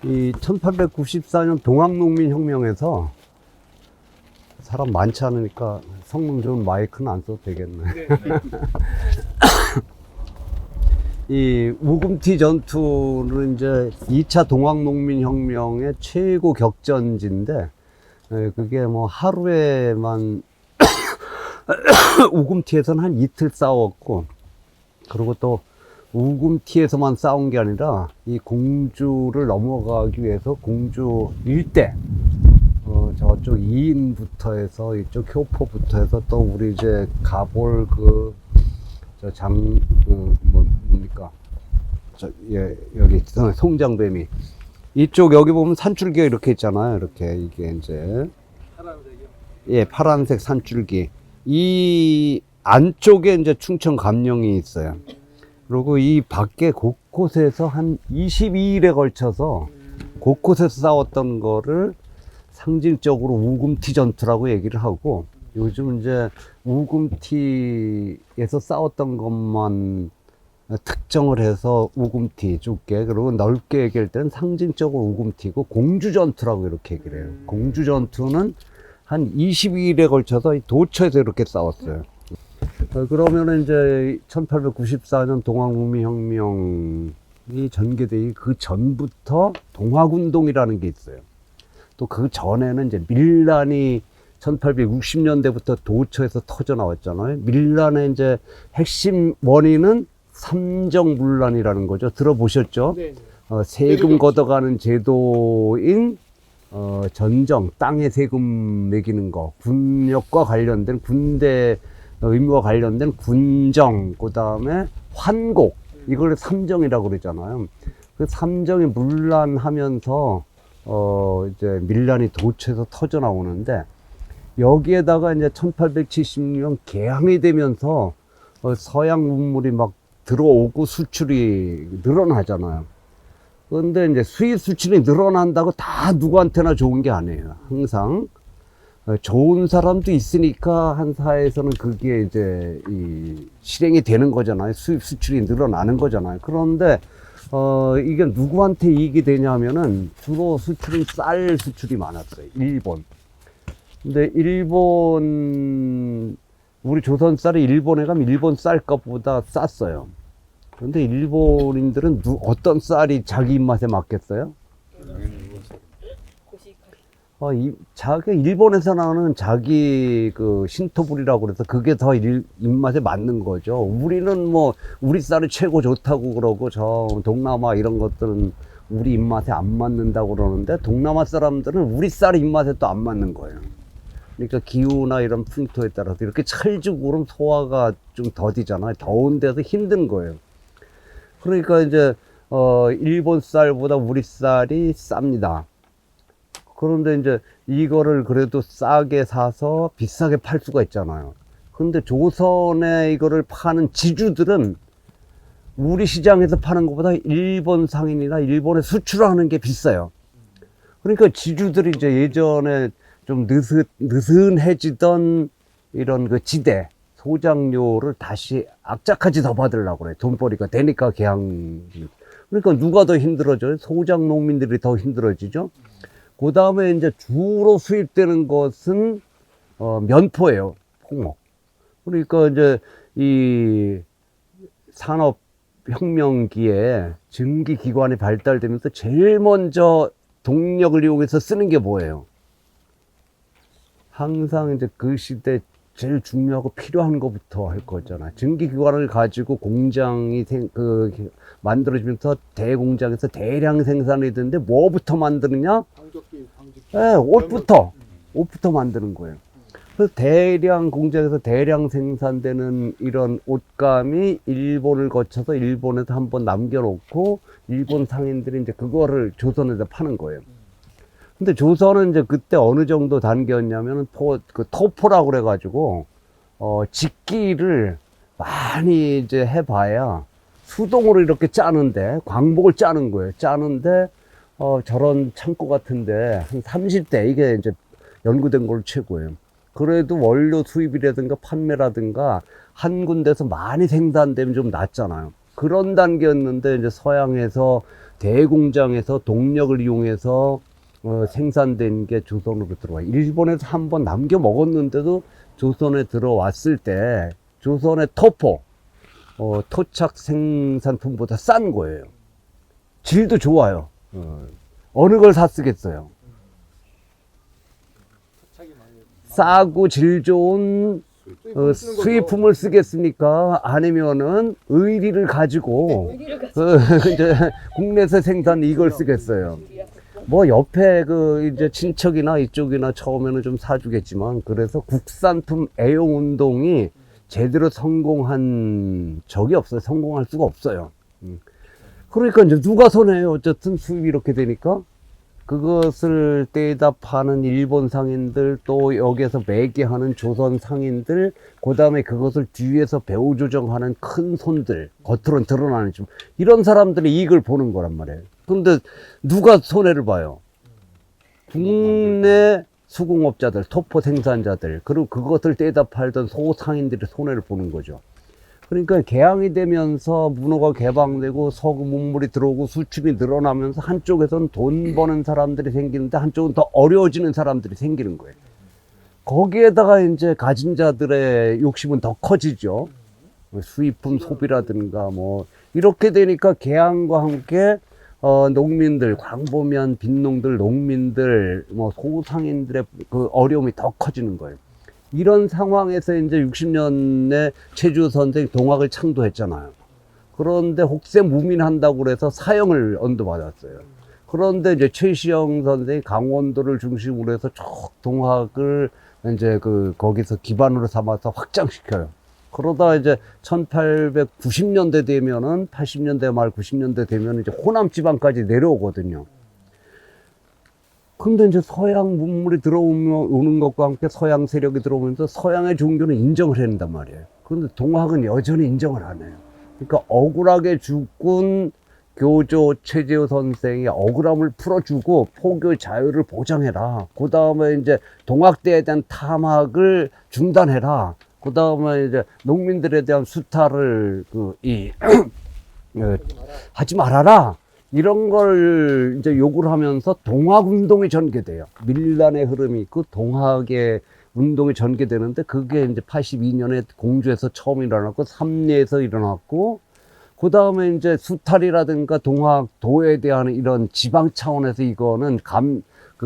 이 1894년 동학농민혁명에서 사람 많지 않으니까 성능 좋은 마이크는 안 써도 되겠네. 이 우금티 전투는 이제 2차 동학농민혁명의 최고 격전지인데, 그게 뭐 하루에만 우금티에서는 한 이틀 싸웠고, 그리고 또 우금티에서만 싸운 게 아니라 이 공주를 넘어가기 위해서 공주 일대, 저쪽 이인부터 해서 이쪽 효포부터 해서 또 우리 이제 가볼 뭡니까? 여기 송장뱀이. 이쪽 여기 보면 산줄기가 이렇게 있잖아요. 이렇게 이게 이제. 파란색이요? 예, 파란색 산줄기. 이 안쪽에 이제 충청 감령이 있어요. 그리고 이 밖에 곳곳에서 한 22일에 걸쳐서 곳곳에서 싸웠던 거를 상징적으로 우금티 전투라고 얘기를 하고, 요즘 이제 우금티에서 싸웠던 것만 특정을 해서 우금티 두께, 그리고 넓게 얘기할 때는 상징적으로 우금티고 공주 전투라고 이렇게 얘기를 해요. 공주 전투는 한 22일에 걸쳐서 도처에서 이렇게 싸웠어요. 그러면은 이제 1894년 동학농민혁명이 전개되기 그 전부터 동학운동이라는 게 있어요. 또 그 전에는 이제 밀란이 1860년대부터 도처에서 터져 나왔잖아요. 밀란의 이제 핵심 원인은 삼정문란이라는 거죠. 들어보셨죠? 네. 세금 걷어가는 제도인 전정, 땅에 세금 매기는 거, 군역과 관련된 군대 의무와 관련된 군정, 그 다음에 환곡, 이걸 삼정이라고 그러잖아요. 그 삼정이 문란하면서 이제 밀란이 도처에서 터져 나오는데, 여기에다가 이제 1870년 개항이 되면서 서양 문물이 막 들어오고 수출이 늘어나잖아요. 그런데 이제 수입 수출이 늘어난다고 다 누구한테나 좋은 게 아니에요. 항상 좋은 사람도 있으니까 한 사회에서는 그게 이제 실행이 되는 거잖아요. 수입 수출이 늘어나는 거잖아요. 그런데 이게 누구한테 이익이 되냐면은 주로 수출은 쌀 수출이 많았어요. 일본. 근데 우리 조선 쌀이 일본에 가면 일본 쌀값보다 쌌어요. 그런데 일본인들은 어떤 쌀이 자기 입맛에 맞겠어요? 자기 일본에서 나오는 자기 그 신토불이라고 그래서 그게 더 입맛에 맞는 거죠. 우리는 뭐 우리 쌀이 최고 좋다고 그러고, 저 동남아 이런 것들은 우리 입맛에 안 맞는다고 그러는데, 동남아 사람들은 우리 쌀 입맛에 또 안 맞는 거예요. 그러니까 기후나 이런 풍토에 따라서 이렇게 찰지구름 소화가 좀 더디잖아요. 더운 데서 힘든 거예요. 그러니까 이제 일본 쌀보다 우리 쌀이 쌉니다. 그런데 이제 이거를 그래도 싸게 사서 비싸게 팔 수가 있잖아요. 근데 조선에 이거를 파는 지주들은 우리 시장에서 파는 것보다 일본 상인이나 일본에 수출하는 게 비싸요. 그러니까 지주들이 이제 예전에 좀 느슨해지던 이런 그 지대, 소장료를 다시 악착같이 더 받으려고 그래. 돈벌이가 되니까 개항. 그러니까 누가 더 힘들어져요? 소장 농민들이 더 힘들어지죠. 그 다음에 이제 주로 수입되는 것은 면포예요. 포목. 그러니까 이제 이 산업혁명기에 증기기관이 발달되면서 제일 먼저 동력을 이용해서 쓰는 게 뭐예요? 항상 이제 그 시대 제일 중요하고 필요한 것부터 할 거잖아요. 증기기관을 가지고 공장이 만들어지면서 대공장에서 대량 생산이 되는데 뭐부터 만드느냐? 네, 옷부터 만드는 거예요. 그래서 대량 공장에서 대량 생산되는 이런 옷감이 일본을 거쳐서 일본에서 한번 남겨놓고 일본 상인들이 이제 그거를 조선에다 파는 거예요. 근데 조선은 이제 그때 어느 정도 단계였냐면은 토포라고 그래가지고 직기를 많이 이제 해봐야 수동으로 이렇게 짜는데, 광복을 짜는 거예요. 짜는데 저런 창고 같은데 한 30대, 이게 이제 연구된 걸로 최고예요. 그래도 원료 수입이라든가 판매라든가 한 군데서 많이 생산되면 좀 낫잖아요. 그런 단계였는데, 이제 서양에서 대공장에서 동력을 이용해서 생산된 게 조선으로 들어와요. 일본에서 한번 남겨 먹었는데도 조선에 들어왔을 때 조선의 토포, 토착 생산품보다 싼 거예요. 질도 좋아요. 어느 걸 사 쓰겠어요. 싸고 질 좋은 수입품을 쓰겠습니까? 아니면은 의리를 가지고 이제 국내에서 생산 이걸 쓰겠어요. 뭐 옆에 그 이제 친척이나 이쪽이나 처음에는 좀 사주겠지만, 그래서 국산품 애용 운동이 제대로 성공한 적이 없어요. 성공할 수가 없어요. 그러니까 이제 누가 손해요? 어쨌든 수입이 이렇게 되니까. 그것을 떼다 파는 일본 상인들, 또 여기에서 매개하는 조선 상인들, 그 다음에 그것을 뒤에서 배후 조정하는 큰 손들, 겉으로는 드러나는 좀 이런 사람들이 이익을 보는 거란 말이에요. 근데 누가 손해를 봐요? 국내 수공업자들, 토포 생산자들, 그리고 그것을 떼다 팔던 소상인들이 손해를 보는 거죠. 그러니까 개항이 되면서 문호가 개방되고 서구 문물이 들어오고 수출이 늘어나면서 한쪽에서는 돈 버는 사람들이 생기는데 한쪽은 더 어려워지는 사람들이 생기는 거예요. 거기에다가 이제 가진 자들의 욕심은 더 커지죠. 수입품 소비라든가 뭐 이렇게 되니까 개항과 함께 농민들, 광보면 빈농들, 농민들, 뭐 소상인들의 그 어려움이 더 커지는 거예요. 이런 상황에서 이제 60년에 최주 선생이 동학을 창도했잖아요. 그런데 혹세 무민한다고 그래서 사형을 언도받았어요. 그런데 이제 최시영 선생이 강원도를 중심으로 해서 쭉 동학을 이제 거기서 기반으로 삼아서 확장시켜요. 그러다 이제 1890년대 되면은 80년대 말 90년대 되면 이제 호남 지방까지 내려오거든요. 근데 이제 서양 문물이 오는 것과 함께 서양 세력이 들어오면서 서양의 종교는 인정을 해야 된단 말이에요. 그런데 동학은 여전히 인정을 안 해요. 그러니까 억울하게 죽은 교조 최재우 선생이 억울함을 풀어주고 포교 자유를 보장해라. 그 다음에 이제 동학대에 대한 탐학을 중단해라. 그 다음에 이제 농민들에 대한 수탈을 하지 말아라. 이런 걸 이제 요구를 하면서 동학 운동이 전개돼요. 밀란의 흐름이 있고 동학의 운동이 전개되는데, 그게 이제 82년에 공주에서 처음 일어났고 삼례에서 일어났고, 그 다음에 이제 수탈이라든가 동학 도에 대한 이런 지방 차원에서 이거는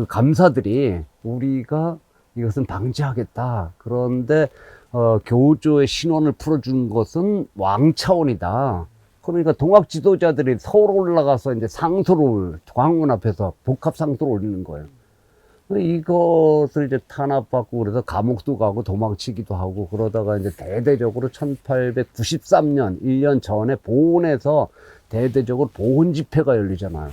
감사들이 우리가 이것은 방지하겠다. 그런데 교조의 신원을 풀어준 것은 왕 차원이다. 그러니까 동학 지도자들이 서울 올라가서 이제 상소를 광문 앞에서 복합 상소를 올리는 거예요. 이것을 이제 탄압받고 그래서 감옥도 가고 도망치기도 하고, 그러다가 이제 대대적으로 1893년 1년 전에 보훈에서 대대적으로 보훈 집회가 열리잖아요.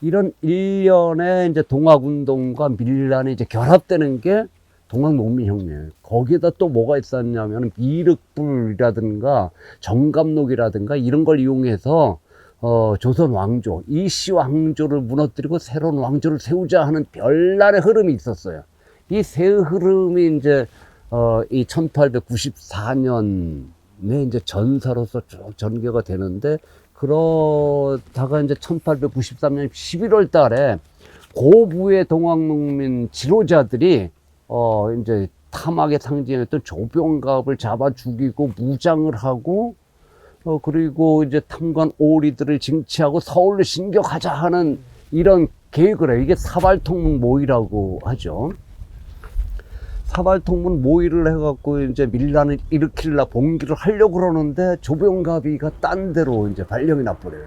이런 1년에 이제 동학 운동과 밀란이 이제 결합되는 게 동학 농민혁명이에요. 거기에다 또 뭐가 있었냐면 미륵불이라든가 정감록이라든가 이런 걸 이용해서 조선 왕조, 이씨 왕조를 무너뜨리고 새로운 왕조를 세우자 하는 별난의 흐름이 있었어요. 이 세 흐름이 이제 이 1894년에 이제 전사로서 쭉 전개가 되는데, 그러다가 이제 1893년 11월 달에 고부의 동학농민 지도자들이 이제 탐악의 상징이었던 조병갑을 잡아 죽이고 무장을 하고, 그리고 이제 탐관 오리들을 징치하고 서울로 진격하자 하는 이런 계획을 해요. 이게 사발통문 모의라고 하죠. 사발통문 모의를 해갖고 이제 밀란을 일으키려 봉기를 하려고 그러는데 조병갑이가 딴 데로 이제 발령이 나버려요.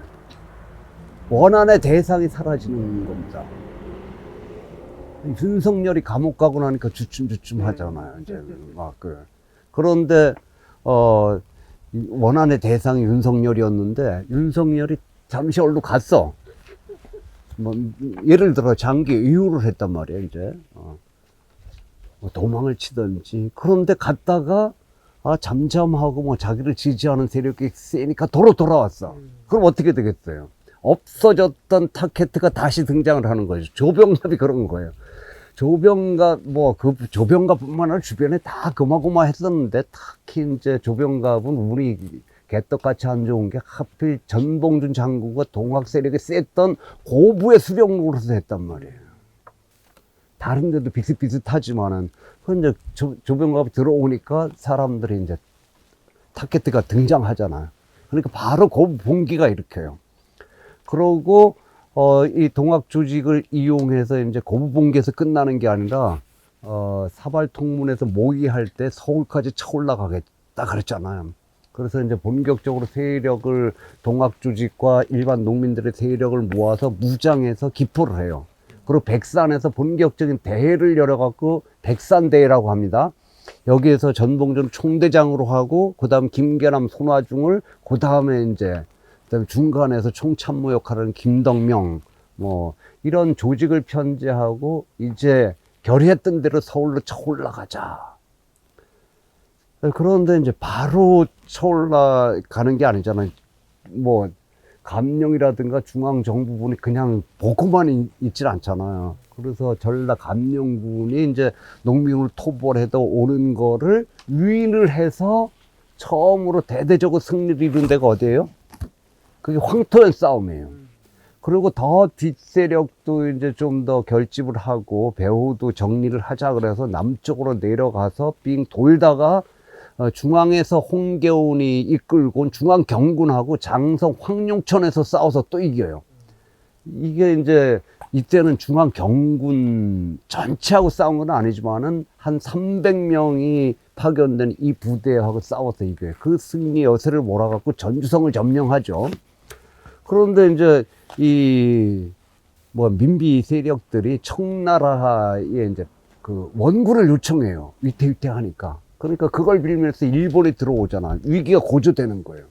원한의 대상이 사라지는 겁니다. 윤석열이 감옥 가고 나니까 주춤주춤 하잖아요. 이제 그런데 원한의 대상이 윤석열이었는데 윤석열이 잠시 얼로 갔어. 뭐 예를 들어 장기 이유를 했단 말이에요. 이제 뭐 도망을 치든지. 그런데 갔다가 잠잠하고 뭐 자기를 지지하는 세력이 세니까 도로 돌아왔어. 그럼 어떻게 되겠어요? 없어졌던 타케트가 다시 등장을 하는 거죠. 조병갑이 그런 거예요. 조병갑, 조병갑뿐만 아니라 주변에 다 고마고마했었는데, 특히 이제 조병갑은 운이 개떡같이 안 좋은 게 하필 전봉준 장군과 동학 세력이 셌던 고부의 수령으로서 했단 말이에요. 다른 데도 비슷비슷하지만은, 그 이제 조병갑이 들어오니까 사람들이 이제 타켓트가 등장하잖아요. 그러니까 바로 고부 봉기가 일으켜요. 그러고, 이 동학 조직을 이용해서 이제 고부 봉기에서 끝나는 게 아니라, 사발통문에서 모의할 때 서울까지 쳐올라가겠다 그랬잖아요. 그래서 이제 본격적으로 세력을 동학 조직과 일반 농민들의 세력을 모아서 무장해서 기포를 해요. 그리고 백산에서 본격적인 대회를 열어갖고 백산대회라고 합니다. 여기에서 전봉준 총대장으로 하고, 그 다음 김계남 손화중을, 그 다음에 이제 그다음에 중간에서 총참모 역할을 하는 김덕명, 뭐 이런 조직을 편제하고 이제 결의했던 대로 서울로 쳐올라가자. 그런데 이제 바로 쳐올라가는 게 아니잖아요. 뭐 감령이라든가 중앙정부군이 그냥 보고만 있질 않잖아요. 그래서 전라 감령군이 이제 농민을 토벌해도 오는 거를 유인을 해서 처음으로 대대적으로 승리를 이룬 데가 어디예요? 그게 황토현 싸움이에요. 그리고 더 뒷세력도 이제 좀 더 결집을 하고 배후도 정리를 하자 그래서 남쪽으로 내려가서 빙 돌다가 중앙에서 홍계훈이 이끌고 온 중앙경군하고 장성 황룡천에서 싸워서 또 이겨요. 이게 이제 이때는 중앙경군 전체하고 싸운 건 아니지만은 한 300명이 파견된 이 부대하고 싸워서 이겨요. 그 승리 여세를 몰아갖고 전주성을 점령하죠. 그런데 이제 민비 세력들이 청나라에 이제 그 원군을 요청해요. 위태위태하니까. 그러니까 그걸 빌면서 일본이 들어오잖아. 위기가 고조되는 거예요.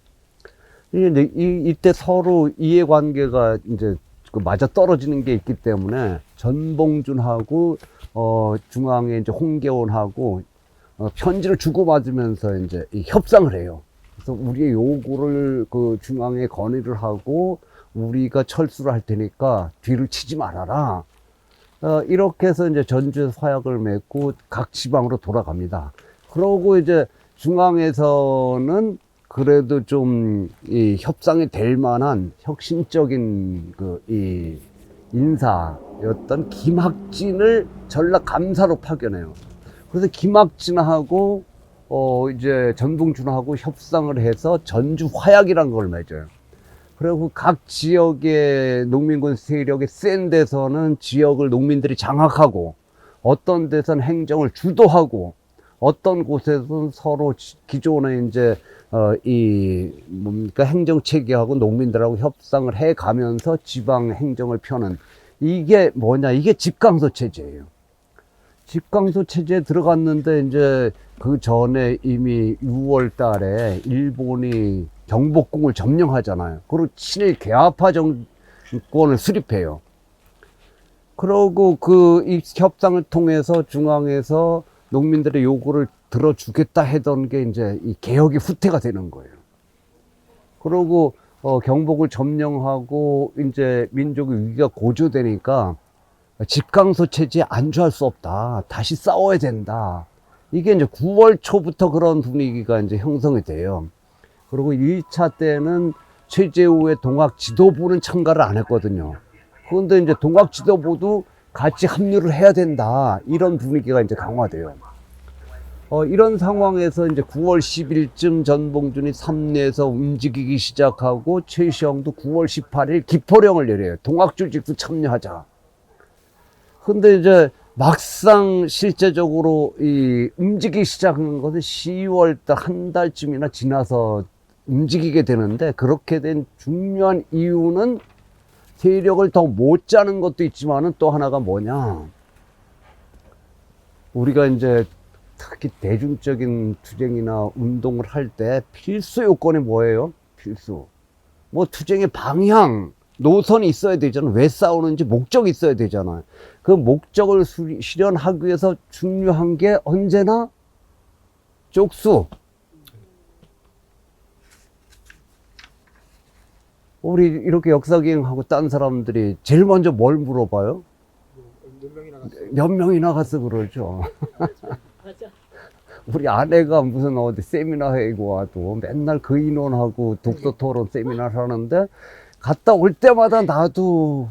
이제 이때 서로 이해관계가 이제 그 맞아 떨어지는 게 있기 때문에 전봉준하고 중앙에 이제 홍계원하고 편지를 주고받으면서 이제 협상을 해요. 그래서 우리의 요구를 그 중앙에 건의를 하고 우리가 철수를 할 테니까 뒤를 치지 말아라. 이렇게 해서 이제 전주에서 화약을 맺고 각 지방으로 돌아갑니다. 그러고 이제 중앙에서는 그래도 좀 이 협상이 될 만한 혁신적인 이 인사였던 김학진을 전라 감사로 파견해요. 그래서 김학진하고 이제 전봉준하고 협상을 해서 전주 화약이라는 걸 맺어요. 그리고 각 지역의 농민군 세력이 센 데서는 지역을 농민들이 장악하고, 어떤 데서는 행정을 주도하고, 어떤 곳에서는 서로 기존에 이제 행정 체계하고 농민들하고 협상을 해 가면서 지방 행정을 펴는, 이게 뭐냐, 이게 집강서 체제예요. 집강서 체제에 들어갔는데 이제 그 전에 이미 6월 달에 일본이 경복궁을 점령하잖아요. 그리고 친일 개화파 정권을 수립해요. 그러고 이 협상을 통해서 중앙에서 농민들의 요구를 들어주겠다 하던 게 이제 이 개혁의 후퇴가 되는 거예요. 그러고 경복을 점령하고 이제 민족의 위기가 고조되니까 집강서 체제에 안주할 수 없다. 다시 싸워야 된다. 이게 이제 9월 초부터 그런 분위기가 이제 형성이 돼요. 그리고 1차 때는 최재우의 동학 지도부는 참가를 안 했거든요. 그런데 이제 동학 지도부도 같이 합류를 해야 된다. 이런 분위기가 이제 강화돼요. 이런 상황에서 이제 9월 10일쯤 전봉준이 삼내에서 움직이기 시작하고 최시영도 9월 18일 기포령을 내려요. 동학 조직도 참여하자. 근데 이제 막상 실제적으로 움직이기 시작하는 것은 10월달 한 달쯤이나 지나서 움직이게 되는데, 그렇게 된 중요한 이유는 세력을 더 못 짜는 것도 있지만은 또 하나가 뭐냐. 우리가 이제 특히 대중적인 투쟁이나 운동을 할 때 필수 요건이 뭐예요? 필수. 뭐 투쟁의 방향, 노선이 있어야 되잖아요. 왜 싸우는지 목적이 있어야 되잖아요. 그 목적을 실현하기 위해서 중요한 게 언제나 쪽수. 우리 이렇게 역사기행하고 딴 사람들이 제일 먼저 뭘 물어봐요? 몇 명이나 갔어요? 몇 명이나 갔어 그러죠. 맞아. 우리 아내가 무슨 어디 세미나회에 와도 맨날 그 인원하고 독서 토론 세미나를 하는데 갔다 올 때마다 나도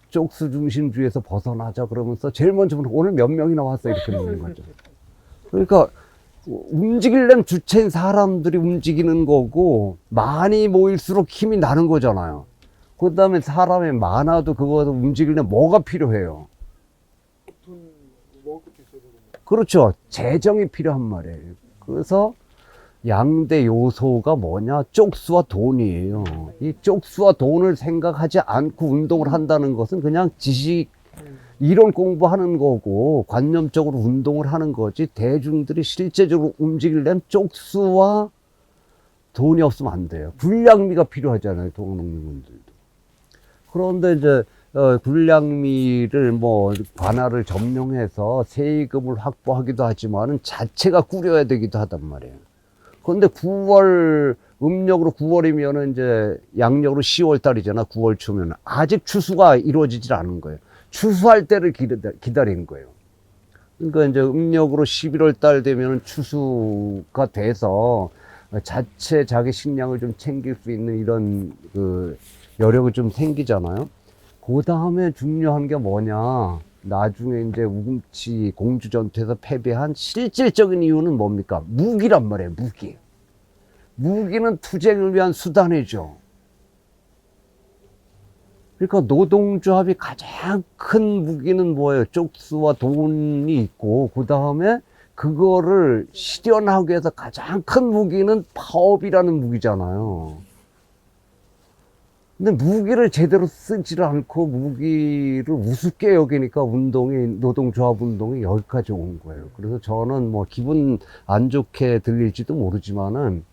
쪽수 중심주의에서 벗어나자 그러면서 제일 먼저 오늘 몇 명이나 왔어 이렇게 묻는 거죠. 그러니까 움직이려면 주체인 사람들이 움직이는 거고 많이 모일수록 힘이 나는 거잖아요. 그 다음에 사람이 많아도 그거 움직이려면 뭐가 필요해요? 돈 먹을 것도 있어야 되고. 그렇죠. 재정이 필요한 말이에요. 그래서 양대 요소가 뭐냐? 쪽수와 돈이에요. 이 쪽수와 돈을 생각하지 않고 운동을 한다는 것은 그냥 지식, 이론 공부하는 거고 관념적으로 운동을 하는 거지 대중들이 실제적으로 움직이려면 쪽수와 돈이 없으면 안 돼요. 불량미가 필요하잖아요. 동농민분들도. 그런데 이제 불량미를 뭐 관할을 점령해서 세금을 확보하기도 하지만은 자체가 꾸려야 되기도 하단 말이에요. 그런데 9월 음력으로 9월이면은 이제 양력으로 10월 달이잖아. 9월 초면 아직 추수가 이루어지질 않은 거예요. 추수할 때를 기다린 거예요. 그러니까 이제 음력으로 11월 달 되면 추수가 돼서 자체 자기 식량을 좀 챙길 수 있는 이런 그 여력이 좀 생기잖아요. 그 다음에 중요한 게 뭐냐? 나중에 이제 우금치 공주전투에서 패배한 실질적인 이유는 뭡니까? 무기란 말이에요, 무기. 무기는 투쟁을 위한 수단이죠. 그러니까 노동조합이 가장 큰 무기는 뭐예요? 쪽수와 돈이 있고, 그 다음에 그거를 실현하기 위해서 가장 큰 무기는 파업이라는 무기잖아요. 근데 무기를 제대로 쓰지를 않고 무기를 우습게 여기니까 운동이, 노동조합 운동이 여기까지 온 거예요. 그래서 저는 뭐 기분 안 좋게 들릴지도 모르지만은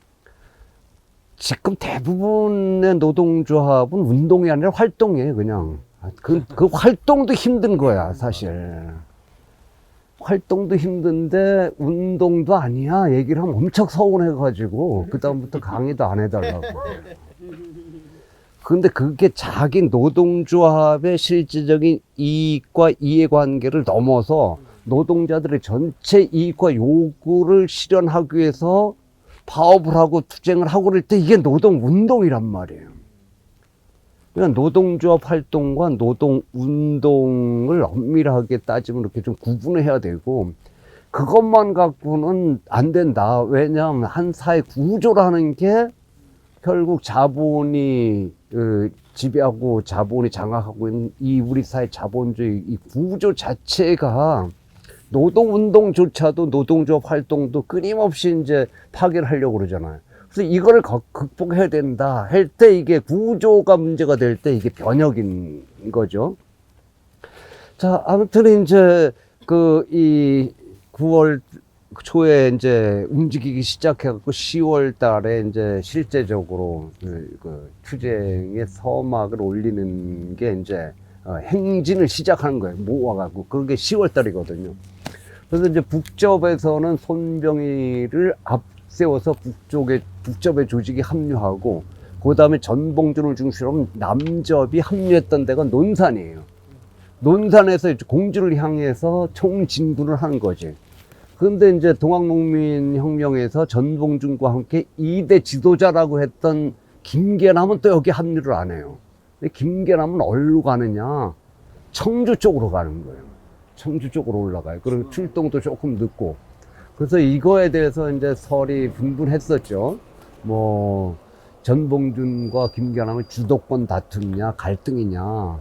지금 대부분의 노동조합은 운동이 아니라 활동이에요, 그냥. 그 활동도 힘든 거야, 사실. 활동도 힘든데 운동도 아니야 얘기를 하면 엄청 서운해가지고 그다음부터 강의도 안 해달라고. 근데 그게 자기 노동조합의 실질적인 이익과 이해관계를 넘어서 노동자들의 전체 이익과 요구를 실현하기 위해서 파업을 하고 투쟁을 하고 그럴 때 이게 노동운동이란 말이에요. 그러니까 노동조합 활동과 노동운동을 엄밀하게 따지면 이렇게 좀 구분을 해야 되고 그것만 갖고는 안 된다. 왜냐하면 한 사회 구조라는 게 결국 자본이 지배하고 자본이 장악하고 있는 이 우리 사회 자본주의 이 구조 자체가 노동운동조차도 노동조합 활동도 끊임없이 이제 파괴를 하려고 그러잖아요. 그래서 이거를 극복해야 된다 할 때 이게 구조가 문제가 될 때 이게 변혁인 거죠. 자, 아무튼 이제 이 9월 초에 이제 움직이기 시작해갖고 10월 달에 이제 실제적으로 그 투쟁의 서막을 올리는 게 이제 행진을 시작하는 거예요. 모아가지고. 그게 10월 달이거든요. 그래서 이제 북접에서는 손병희를 앞세워서 북접의 조직이 합류하고, 그 다음에 전봉준을 중심으로 남접이 합류했던 데가 논산이에요. 논산에서 공주를 향해서 총진군을 하는 거지. 그런데 이제 동학농민혁명에서 전봉준과 함께 2대 지도자라고 했던 김계남은 또 여기 합류를 안 해요. 근데 김계남은 어디로 가느냐? 청주 쪽으로 가는 거예요. 청주 쪽으로 올라가요. 그리고 출동도 조금 늦고. 그래서 이거에 대해서 이제 설이 분분했었죠. 뭐, 전봉준과 김계남의 주도권 다툼이냐, 갈등이냐.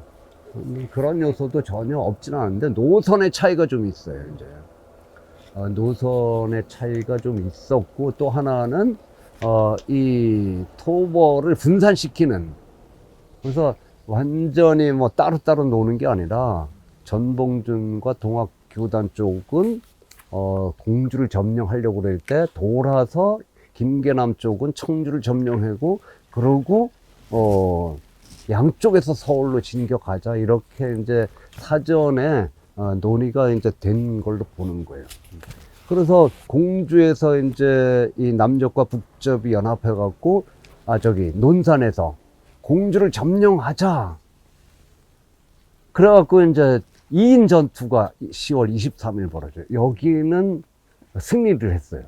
그런 요소도 전혀 없지는 않은데, 노선의 차이가 좀 있어요, 이제. 노선의 차이가 좀 있었고, 또 하나는, 이 토벌을 분산시키는. 그래서 완전히 뭐 따로따로 노는 게 아니라, 전봉준과 동학교단 쪽은 공주를 점령하려고 그럴 때 돌아서 김계남 쪽은 청주를 점령하고 그러고 양쪽에서 서울로 진격하자 이렇게 이제 사전에 논의가 이제 된 걸로 보는 거예요. 그래서 공주에서 이제 이 남접과 북접이 연합해 갖고 논산에서 공주를 점령하자. 그래갖고 이제 2인 전투가 10월 23일 벌어져요. 여기는 승리를 했어요.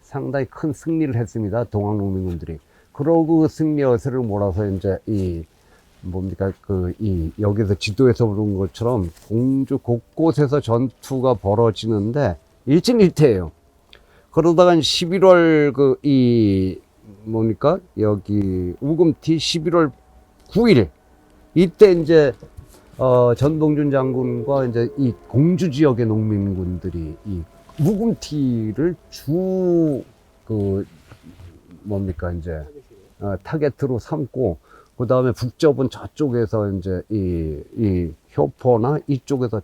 상당히 큰 승리를 했습니다. 동학농민군들이. 그러고 그 승리 여세를 몰아서 이제 여기서 지도에서 보는 것처럼 공주 곳곳에서 전투가 벌어지는데 일진일퇴예요. 그러다가 11월 여기 우금티 11월 9일 이때 이제 전봉준 장군과 이제 이 공주 지역의 농민군들이 이 우금티를 타겟으로 삼고, 그 다음에 북접은 저쪽에서 이제 이 효포나 이쪽에서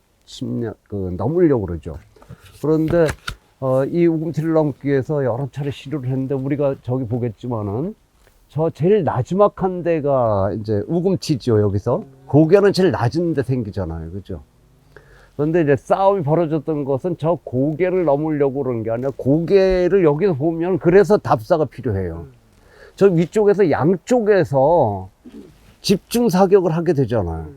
넘으려고 그러죠. 그런데 이 우금티를 넘기 위해서 여러 차례 시도를 했는데, 우리가 저기 보겠지만은 저 제일 나지막한 데가 이제 우금티죠. 여기서 고개는 제일 낮은 데 생기잖아요, 그죠? 그런데 이제 싸움이 벌어졌던 것은 저 고개를 넘으려고 그런 게 아니라, 고개를 여기서 보면 그래서 답사가 필요해요. 저 위쪽에서 양쪽에서 집중 사격을 하게 되잖아요.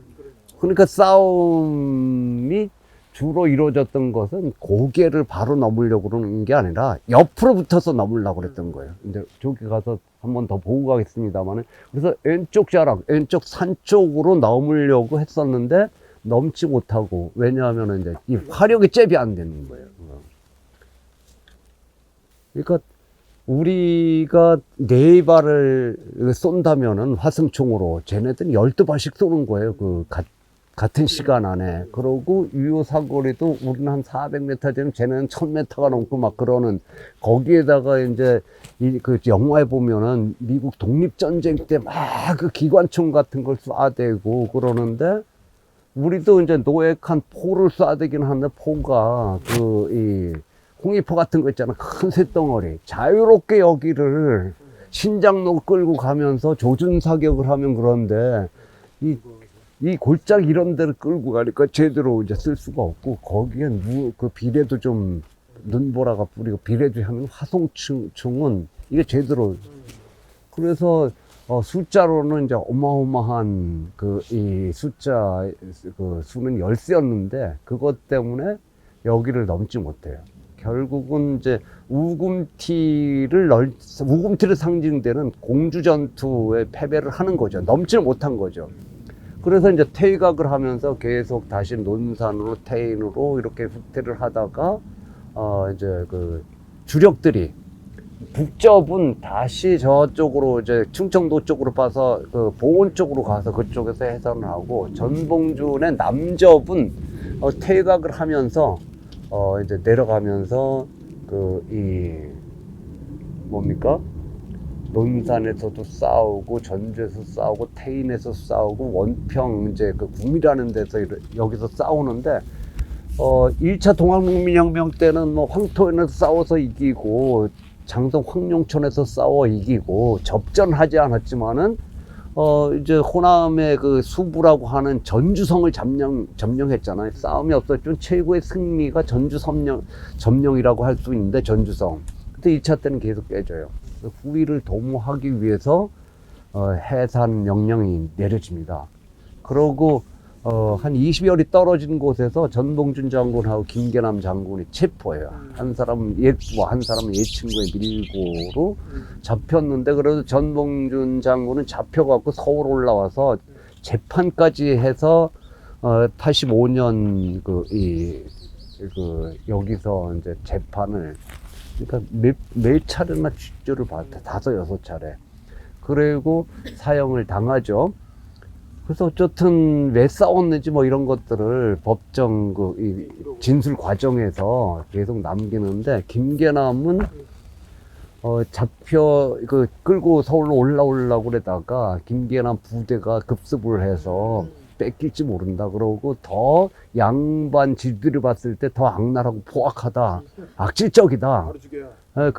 그러니까 싸움이 주로 이루어졌던 것은 고개를 바로 넘으려고 그러는 게 아니라 옆으로 붙어서 넘으려고 그랬던 거예요. 이제 저기 가서 한번 더 보고 가겠습니다만은, 그래서 왼쪽 자락, 왼쪽 산 쪽으로 넘으려고 했었는데 넘지 못하고, 왜냐하면 이제 이 화력이 잽이 안 되는 거예요. 그러니까 우리가 4발을 쏜다면은 화승총으로 쟤네들은 12발씩 쏘는 거예요. 같은 시간 안에. 그러고 유효 사거리도 우리는 한 400m 되는, 쟤네는 1000m가 넘고 막 그러는, 거기에다가 이제 영화에 보면은 미국 독립전쟁 때 막 그 기관총 같은 걸 쏴대고 그러는데, 우리도 이제 노획한 포를 쏴대긴 하는데, 포가 홍위포 같은 거 있잖아. 큰 쇳덩어리. 자유롭게 여기를 신장로 끌고 가면서 조준 사격을 하면, 그런데 이 골짜기 이런 데를 끌고 가니까 제대로 이제 쓸 수가 없고, 거기엔 비례도 좀 눈보라가 뿌리고, 비례도 하면 화성충은 이게 제대로. 그래서 숫자로는 이제 어마어마한 이 수는 열세였는데, 그것 때문에 여기를 넘지 못해요. 결국은 이제 우금티를 상징되는 공주 전투에 패배를 하는 거죠. 넘지를 못한 거죠. 그래서 이제 퇴각을 하면서 계속 다시 논산으로, 태인으로 이렇게 후퇴를 하다가 이제 주력들이 북접은 다시 저쪽으로 이제 충청도 쪽으로 빠서 보온 쪽으로 가서 그쪽에서 해산을 하고, 전봉준의 남접은 퇴각을 하면서 이제 내려가면서 논산에서도 싸우고, 전주에서 싸우고, 태인에서 싸우고, 원평 이제 구미라는 데서 여기서 싸우는데, 1차 동학농민혁명 때는 뭐 황토에서 싸워서 이기고, 장성 황룡천에서 싸워 이기고, 접전하지 않았지만은 이제 호남의 수부라고 하는 전주성을 점령했잖아요. 싸움이 없었지만 최고의 승리가 전주 점령이라고 할 수 있는데, 전주성. 근데 2차 때는 계속 깨져요. 후위를 도모하기 위해서 해산 명령이 내려집니다. 그러고 한 20여리 떨어진 곳에서 전봉준 장군하고 김계남 장군이 체포해요. 한 사람은 한 사람은 예친구의 밀고로 잡혔는데, 그래도 전봉준 장군은 잡혀갖고 서울 올라와서 재판까지 해서 85년 여기서 이제 재판을, 그러니까 몇 차례나 취조를 받았다. 5, 6차례. 그리고 사형을 당하죠. 그래서 어쨌든 왜 싸웠는지 뭐 이런 것들을 법정 진술 과정에서 계속 남기는데, 김계남은 끌고 서울로 올라오려고 그러다가 김계남 부대가 급습을 해서 뺏길지 모른다 그러고, 더 양반 지들이 봤을 때 더 악랄하고 포악하다, 악질적이다, 바로 죽여야.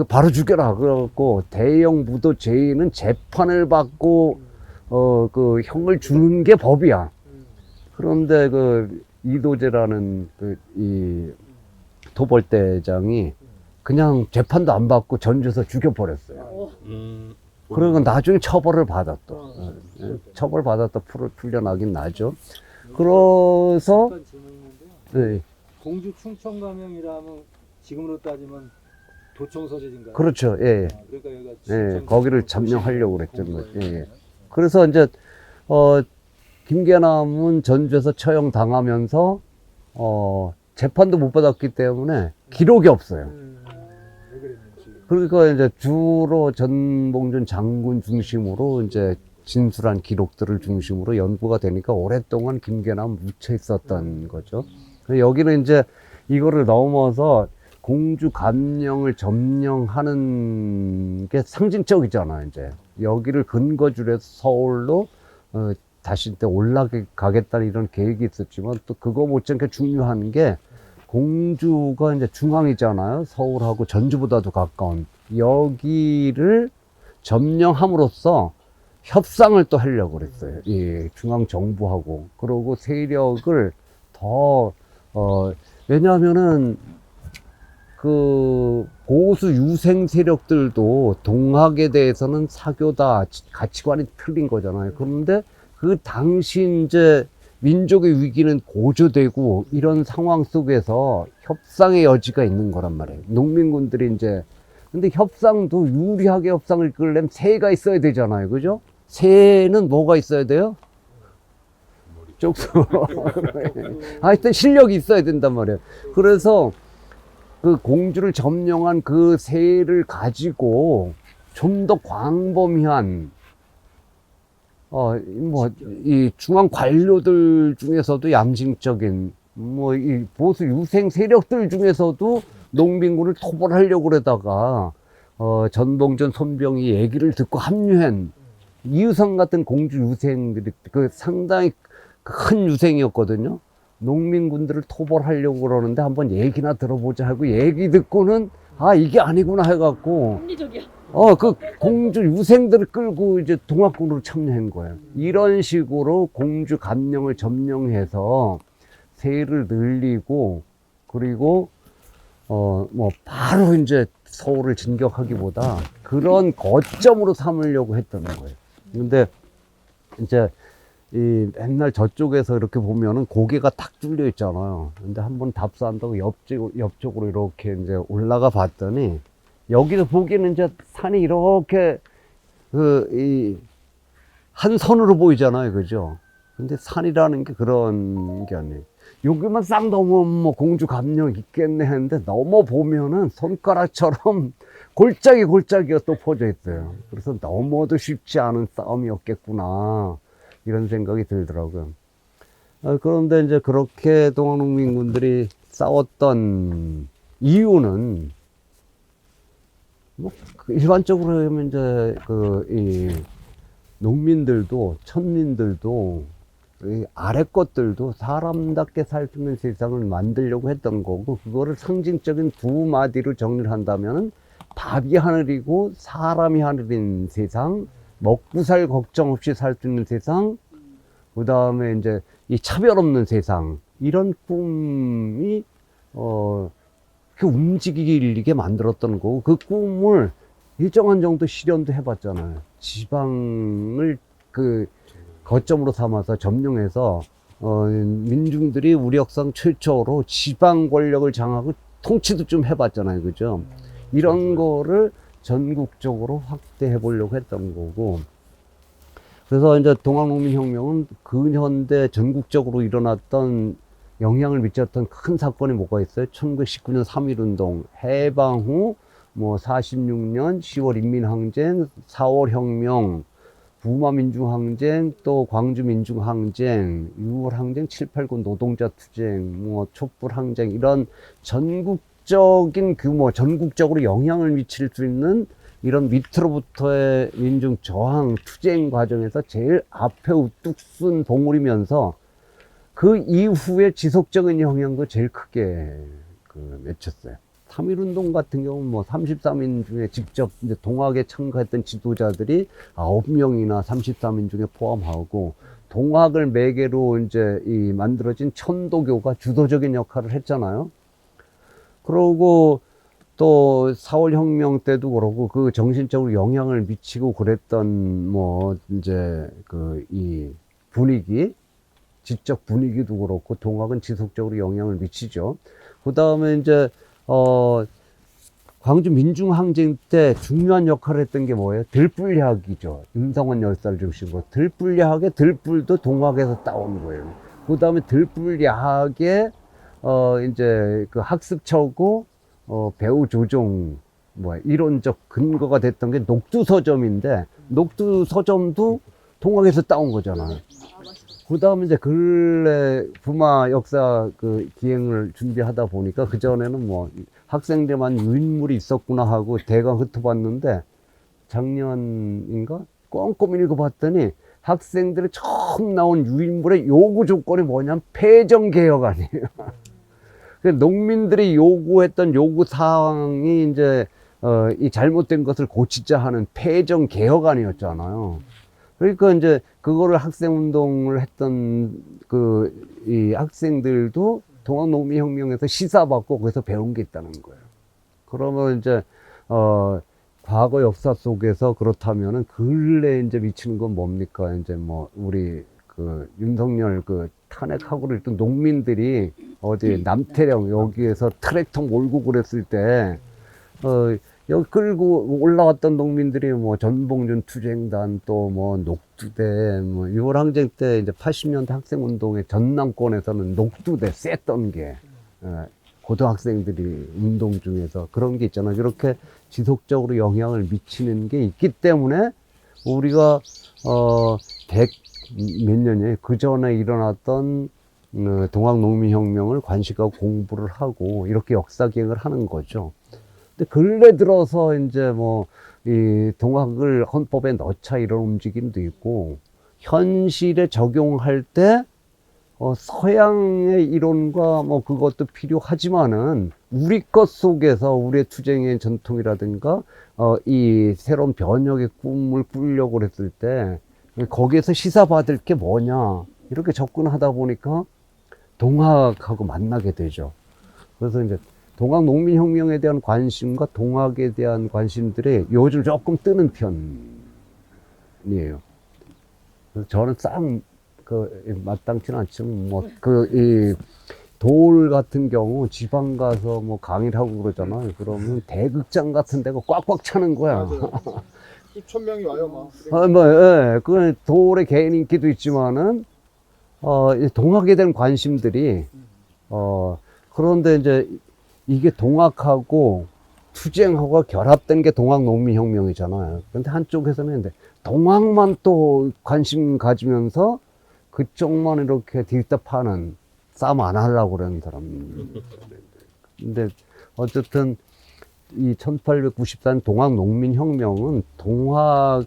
바로 죽여라 그래갖고, 대형 무도 죄인은 재판을 받고 형을 주는 게 법이야. 그런데 이도재라는 이 토벌대장이 그냥 재판도 안 받고 전주에서 죽여버렸어요. 그러고 나중에 처벌을 받았다. 처벌 받았다 풀려나긴 나죠. 그래서 잠깐 질문인데요. 네. 공주 충청감형이라면 지금으로 따지면 도청 소재인가요? 그렇죠. 예. 아, 그러니까 여기가 예, 진천 거기를 도청 점령하려고 그랬던 공부가 거죠. 예. 있잖아요. 그래서 이제 김계남은 전주에서 처형 당하면서 재판도 못 받았기 때문에 기록이 없어요. 왜 그랬는지. 그러니까 이제 주로 전봉준 장군 중심으로 이제 진술한 기록들을 중심으로 연구가 되니까 오랫동안 김계남 묻혀 있었던 거죠. 그래서 여기는 이제 이거를 넘어서 공주 감령을 점령하는 게 상징적이잖아요. 이제 여기를 근거지로 해서 서울로 다시 또 올라가겠다는 이런 계획이 있었지만 또 그거 못지않게 중요한 게 공주가 이제 중앙이잖아요. 서울하고 전주보다도 가까운 여기를 점령함으로써 협상을 또 하려고 그랬어요. 이 중앙 정부하고. 그러고 세력을 더 왜냐하면은 그 보수 유생 세력들도 동학에 대해서는 사교다 가치관이 틀린 거잖아요. 그런데 그 당시 이제 민족의 위기는 고조되고 이런 상황 속에서 협상의 여지가 있는 거란 말이에요. 농민군들이 이제 근데 협상도 유리하게 협상을 이끌려면 새가 있어야 되잖아요. 그죠? 새는 뭐가 있어야 돼요? 쪽수. 하여튼 실력이 있어야 된단 말이에요. 그래서 그 공주를 점령한 그 새를 가지고 좀 더 광범위한 이 중앙 관료들 중에서도 양심적인 이 보수 유생 세력들 중에서도 농민군을 토벌하려고 그러다가 전봉준 손병희 얘기를 듣고 합류한 이유성 같은 공주 유생들이 그 상당히 큰 유생이었거든요. 농민군들을 토벌하려고 그러는데 한번 얘기나 들어보자 하고 얘기 듣고는 아 이게 아니구나 해갖고 합리적이야. 그 공주 유생들을 끌고 이제 동학군으로 참여한 거예요. 이런 식으로 공주 감령을 점령해서 세를 늘리고 그리고 바로 이제 서울을 진격하기보다 그런 거점으로 삼으려고 했던 거예요. 근데 이제 이 맨날 저쪽에서 이렇게 보면은 고개가 탁 뚫려 있잖아요. 근데 한번 답사한다고 옆쪽으로 이렇게 이제 올라가 봤더니 여기서 보기에는 이제 산이 이렇게 한 선으로 보이잖아요. 그죠? 근데 산이라는 게 그런 게 아니에요. 여기만 싹 넘으면 뭐 공주 감령 있겠네 했는데 넘어보면은 손가락처럼 골짜기가 또 퍼져 있어요. 그래서 넘어도 쉽지 않은 싸움이었겠구나. 이런 생각이 들더라고요. 그런데 이제 그렇게 동학농민군들이 싸웠던 이유는 일반적으로 하면 이제 이 농민들도 천민들도 이 아래 것들도 사람답게 살 수 있는 세상을 만들려고 했던 거고 그거를 상징적인 두 마디로 정리를 한다면은 밥이 하늘이고 사람이 하늘인 세상, 먹고 살 걱정 없이 살 수 있는 세상, 그 다음에 이제 이 차별 없는 세상 이런 꿈이 그 움직이게 만들었던 거고 그 꿈을 일정한 정도 실현도 해봤잖아요. 지방을 그 거점으로 삼아서 점령해서 민중들이 우력상 최초로 지방 권력을 장하고 통치도 좀 해봤잖아요. 그죠? 이런 거를 전국적으로 확대해 보려고 했던 거고 그래서 이제 동학농민혁명은 근현대 전국적으로 일어났던 영향을 미쳤던 큰 사건이 뭐가 있어요? 1919년 3.1운동, 해방 후 46년 10월 인민항쟁, 4월 혁명, 부마민중항쟁, 또 광주민중항쟁, 6월항쟁, 7.89 노동자투쟁, 촛불항쟁 이런 전국적인 규모, 전국적으로 영향을 미칠 수 있는 이런 밑으로부터의 민중 저항, 투쟁 과정에서 제일 앞에 우뚝 쓴 봉우리면서 그 이후에 지속적인 영향도 제일 크게 맺혔어요. 3.1운동 같은 경우는 33인 중에 직접 이제 동학에 참가했던 지도자들이 9명이나 33인 중에 포함하고 동학을 매개로 이제 만들어진 천도교가 주도적인 역할을 했잖아요. 그러고 또 4월 혁명 때도 그러고 그 정신적으로 영향을 미치고 그랬던 이제 이 분위기, 지적 분위기도 그렇고 동학은 지속적으로 영향을 미치죠. 그 다음에 이제 광주 민중항쟁 때 중요한 역할을 했던 게 뭐예요? 들불야학이죠. 임성원 열사를 중심으로. 들불야학의 들불도 동학에서 따온 거예요. 그 다음에 들불야학의, 이제 그 학습처고, 배후 조종, 이론적 근거가 됐던 게 녹두서점인데, 녹두서점도 동학에서 따온 거잖아요. 그 다음에 이제 근래 부마 역사 그 기행을 준비하다 보니까 그전에는 뭐 학생들만 유인물이 있었구나 하고 대강 훑어봤는데 작년인가 꼼꼼히 읽어봤더니 학생들이 처음 나온 유인물의 요구 조건이 뭐냐면 폐정개혁 아니에요. 농민들이 요구했던 요구 사항이 이제 이 잘못된 것을 고치자 하는 폐정개혁 아니었잖아요. 그러니까 이제 그거를 학생운동을 했던 이 학생들도 동학농민혁명에서 시사받고 거기서 배운 게 있다는 거예요. 그러면 이제 과거 역사 속에서 그렇다면은 근래 이제 미치는 건 뭡니까? 이제 뭐 우리 그 윤석열 그 탄핵하고 있던 농민들이 어디 남태령 여기에서 트랙터 몰고 그랬을 때 여기 끌고 올라왔던 농민들이 뭐 전봉준 투쟁단 또 뭐 녹두대 뭐 6월 항쟁 때 이제 80년대 학생운동의 전남권에서는 녹두대 셌던 게 고등학생들이 운동 중에서 그런 게 있잖아요. 이렇게 지속적으로 영향을 미치는 게 있기 때문에 우리가 몇 년이에요. 그 전에 일어났던 동학농민혁명을 관심하고 공부를 하고 이렇게 역사기행을 하는 거죠. 근데 근래 들어서 이제 뭐 이 동학을 헌법에 넣자 이런 움직임도 있고 현실에 적용할 때 서양의 이론과 뭐 그것도 필요하지만은 우리 것 속에서 우리의 투쟁의 전통이라든가 이 새로운 변혁의 꿈을 꾸려고 그랬을 때 거기에서 시사받을 게 뭐냐 이렇게 접근하다 보니까 동학하고 만나게 되죠. 그래서 이제 동학 농민혁명에 대한 관심과 동학에 대한 관심들이 요즘 조금 뜨는 편이에요. 그래서 저는 마땅치는 않지만, 돌 같은 경우 지방 가서 뭐 강의를 하고 그러잖아요. 그러면 대극장 같은 데가 꽉꽉 차는 거야. 수천 명이 와요, 막. 그 돌의 개인 인기도 있지만은, 동학에 대한 관심들이, 그런데 이제 이게 동학하고 투쟁하고 결합된 게 동학농민혁명이잖아요. 그런데 한쪽에서는 이제 동학만 또 관심 가지면서 그쪽만 이렇게 딜답하는 싸움 안 하려고 그러는 사람. 근데 어쨌든 이 1894년 동학농민혁명은 동학의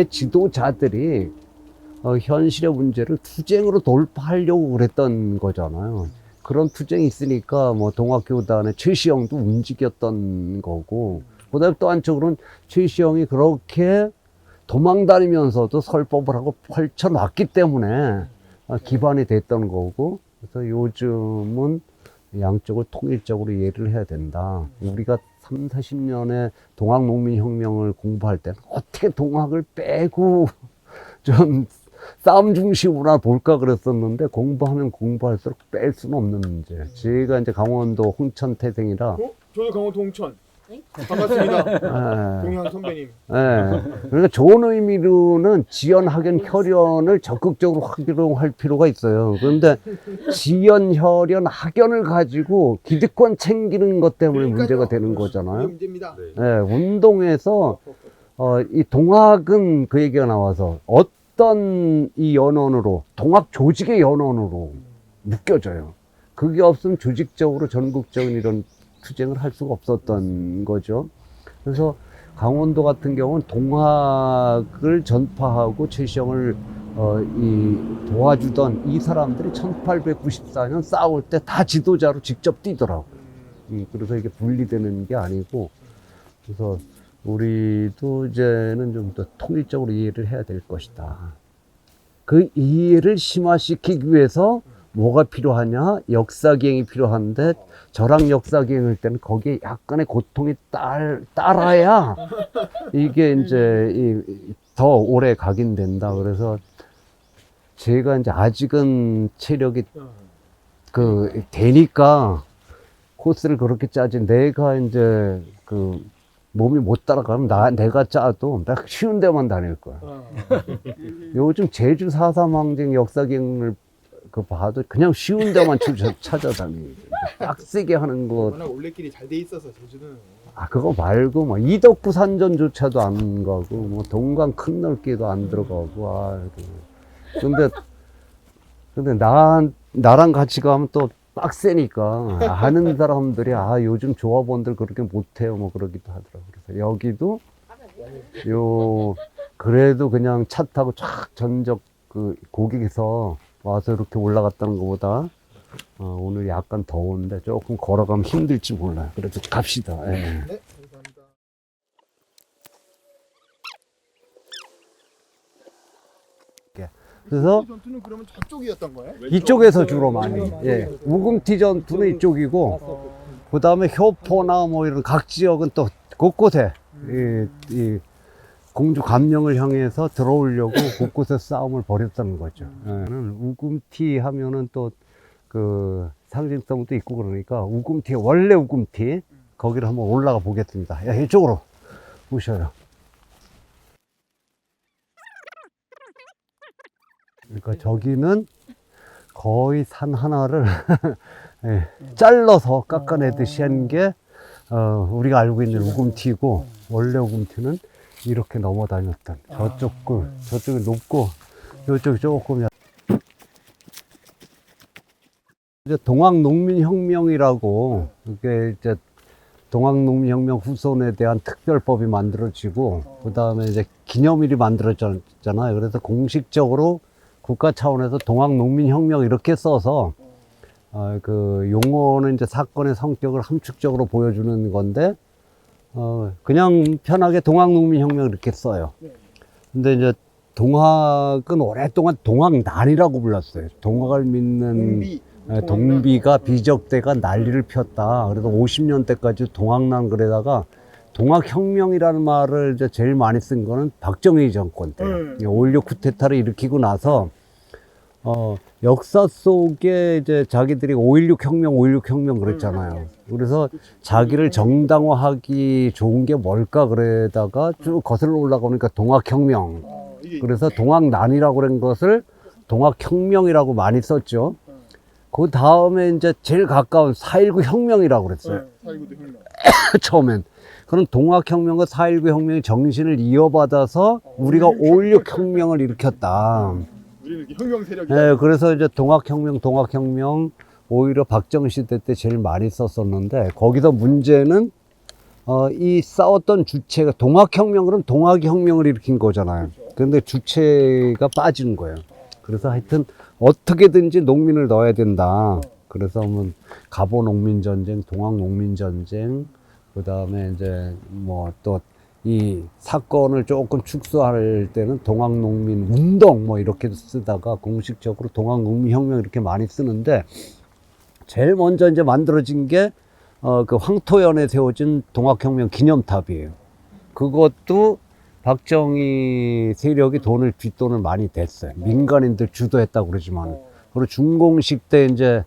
지도자들이 현실의 문제를 투쟁으로 돌파하려고 그랬던 거잖아요. 그런 투쟁이 있으니까 뭐 동학교단의 최시영도 움직였던 거고, 그다음에 또 한쪽으로는 최시영이 그렇게 도망다니면서도 설법을 하고 펼쳐놨기 때문에 기반이 됐던 거고, 그래서 요즘은 양쪽을 통일적으로 이해를 해야 된다. 우리가 3, 40년의 동학농민혁명을 공부할 때는 어떻게 동학을 빼고 좀 싸움 중심으로 볼까 그랬었는데 공부하면 공부할수록 뺄 수는 없는 문제. 제가 이제 강원도 홍천 태생이라. 저도 강원도 홍천. 반갑습니다. 예. 동양 선배님. 예. 그러니까 좋은 의미로는 지연, 학연, 혈연을 적극적으로 활용할 필요가 있어요. 그런데 지연, 혈연, 학연을 가지고 기득권 챙기는 것 때문에 문제가 되는 거잖아요. 그게 문제입니다. 예, 운동에서 이 동학은 그 얘기가 나와서 어떤 이 연원으로 동학 조직의 연원으로 묶여져요. 그게 없으면 조직적으로 전국적인 이런 투쟁을 할 수가 없었던 거죠. 그래서 강원도 같은 경우는 동학을 전파하고 최시영을 도와주던 이 사람들이 1894년 싸울 때 다 지도자로 직접 뛰더라고요. 그래서 이게 분리되는 게 아니고, 그래서 우리도 이제는 좀 더 통일적으로 이해를 해야 될 것이다. 그 이해를 심화시키기 위해서 뭐가 필요하냐? 역사기행이 필요한데, 저랑 역사기행할 때는 거기에 약간의 고통이 따라야 이게 이제 더 오래 각인된다. 그래서 제가 이제 아직은 체력이 되니까 코스를 그렇게 짜지. 내가 이제 그 몸이 못 따라가면 내가 짜도 딱 쉬운 데만 다닐 거야. 요즘 제주 4.3 항쟁 역사경을 그 봐도 그냥 쉬운 데만 찾아다니고 빡세게 하는 거. 워낙 올레길이 잘 돼 있어서 제주는. 그거 말고 뭐 이덕구 산전조차도 안 가고 뭐 동강 큰 넓기도 안 들어가고. 근데 나랑 같이 가면 또 빡세니까 아는 사람들이 요즘 조합원들 그렇게 못해요 뭐 그러기도 하더라고요. 그래서 여기도 그래도 그냥 차 타고 쫙 전적 그 고객에서 와서 이렇게 올라갔다는 것보다 오늘 약간 더운데 조금 걸어가면 힘들지 몰라요. 그래도 갑시다. 예. 네, 감사합니다. 그래서 전투는 그러면 저쪽이었던 거예요? 이쪽에서 주로 많이. 예. 우금티 전투는 이쪽이고, 그 다음에 효포나 뭐 이런 각 지역은 또 곳곳에 이 공주 감령을 향해서 들어오려고 곳곳에 싸움을 벌였다는 거죠. 예. 우금티 하면은 또 그 상징성도 있고 그러니까 우금티, 원래 우금티, 거기를 한번 올라가 보겠습니다. 야, 이쪽으로 오셔요. 그러니까 저기는 거의 산 하나를 예, 잘라서 깎아내듯이 한 게 우리가 알고 있는 우금티고, 원래 우금티는 이렇게 넘어다녔던 저쪽이 높고 이쪽이 조금 이제 동학농민혁명이라고, 그게 이제 동학농민혁명 후손에 대한 특별법이 만들어지고, 그 다음에 이제 기념일이 만들어졌잖아요. 그래서 공식적으로 국가 차원에서 동학농민혁명 이렇게 써서 그 용어는 이제 사건의 성격을 함축적으로 보여주는 건데, 그냥 편하게 동학농민혁명 이렇게 써요. 근데 이제 동학은 오랫동안 동학난이라고 불렀어요. 동학을 믿는 동비가 비적대가 난리를 폈다. 그래서 50년대까지 동학난 그러다가 동학혁명이라는 말을 이제 제일 많이 쓴 거는 박정희 정권 때. 5.16 쿠데타를 일으키고 나서 역사 속에 이제 자기들이 5.16 혁명 그랬잖아요. 그래서 자기를 정당화하기 좋은 게 뭘까 그러다가 쭉 거슬러 올라가니까 동학혁명. 그래서 동학난이라고 그런 것을 동학혁명이라고 많이 썼죠. 그 다음에 이제 제일 가까운 4.19 혁명이라고 그랬어요. 4.19 혁명. 처음엔. 그런 동학혁명과 4.19 혁명의 정신을 이어받아서 우리가 5.16 혁명을 일으켰다. 우리는 이렇게 혁명 세력이. 네, 그래서 이제 동학혁명 오히려 박정희 시대 때 제일 많이 썼었는데, 거기서 문제는 이 싸웠던 주체가 동학혁명, 그럼 동학혁명을 일으킨 거잖아요. 그런데 주체가 빠지는 거예요. 그래서 하여튼 어떻게든지 농민을 넣어야 된다. 그래서 뭐 갑오농민전쟁, 동학농민전쟁, 그 다음에 이제 뭐 또 이 사건을 조금 축소할 때는 동학농민 운동 뭐 이렇게 쓰다가 공식적으로 동학농민혁명 이렇게 많이 쓰는데, 제일 먼저 이제 만들어진 게 그 황토연에 세워진 동학혁명 기념탑이에요. 그것도 박정희 세력이 뒷돈을 많이 댔어요. 민간인들 주도했다고 그러지만. 그리고 중공식 때 이제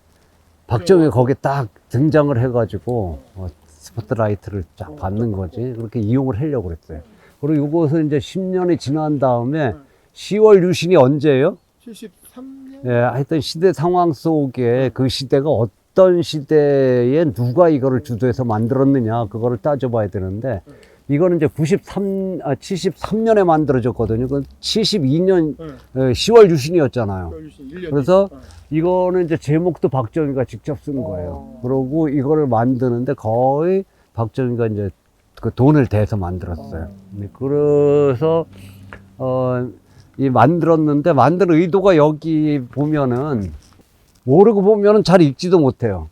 박정희 거기에 딱 등장을 해가지고 스포트라이트를 쫙 받는 거지. 그렇게 이용을 하려고 그랬어요. 그리고 이것은 이제 10년이 지난 다음에 10월 유신이 언제예요? 73년? 예, 하여튼 시대 상황 속에 그 시대가 어떤 시대에 누가 이거를 주도해서 만들었느냐, 그거를 따져봐야 되는데, 이거는 이제 73년에 만들어졌거든요. 그 72년 10월 유신이었잖아요. 그래서 이거는 이제 제목도 박정희가 직접 쓴 거예요. 그러고 이거를 만드는데 거의 박정희가 이제 그 돈을 대서 만들었어요. 그래서 이 만들었는데, 만든 의도가 여기 보면은, 모르고 보면은 잘 읽지도 못해요.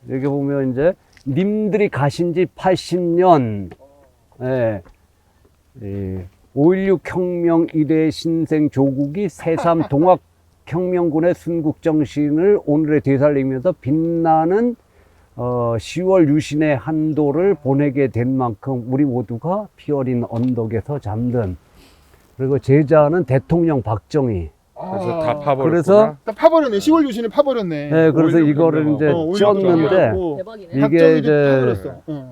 여기 보면 이제 님들이 가신 지 80년, 예, 5.16 혁명 이래 신생 조국이 새삼 동학혁명군의 순국정신을 오늘에 되살리면서 빛나는 10월 유신의 한도를 보내게 된 만큼 우리 모두가 피 어린 언덕에서 잠든. 그리고 제자는 대통령 박정희. 그래서 다 파버렸구나. 그래서 딱 파버렸네. 10월 유신을 파버렸네. 네, 그래서 오일육 이거를 경로가. 이제 오일육 쪘는데 경로하고 대박이네. 이게 박정희를 이제 파버렸어.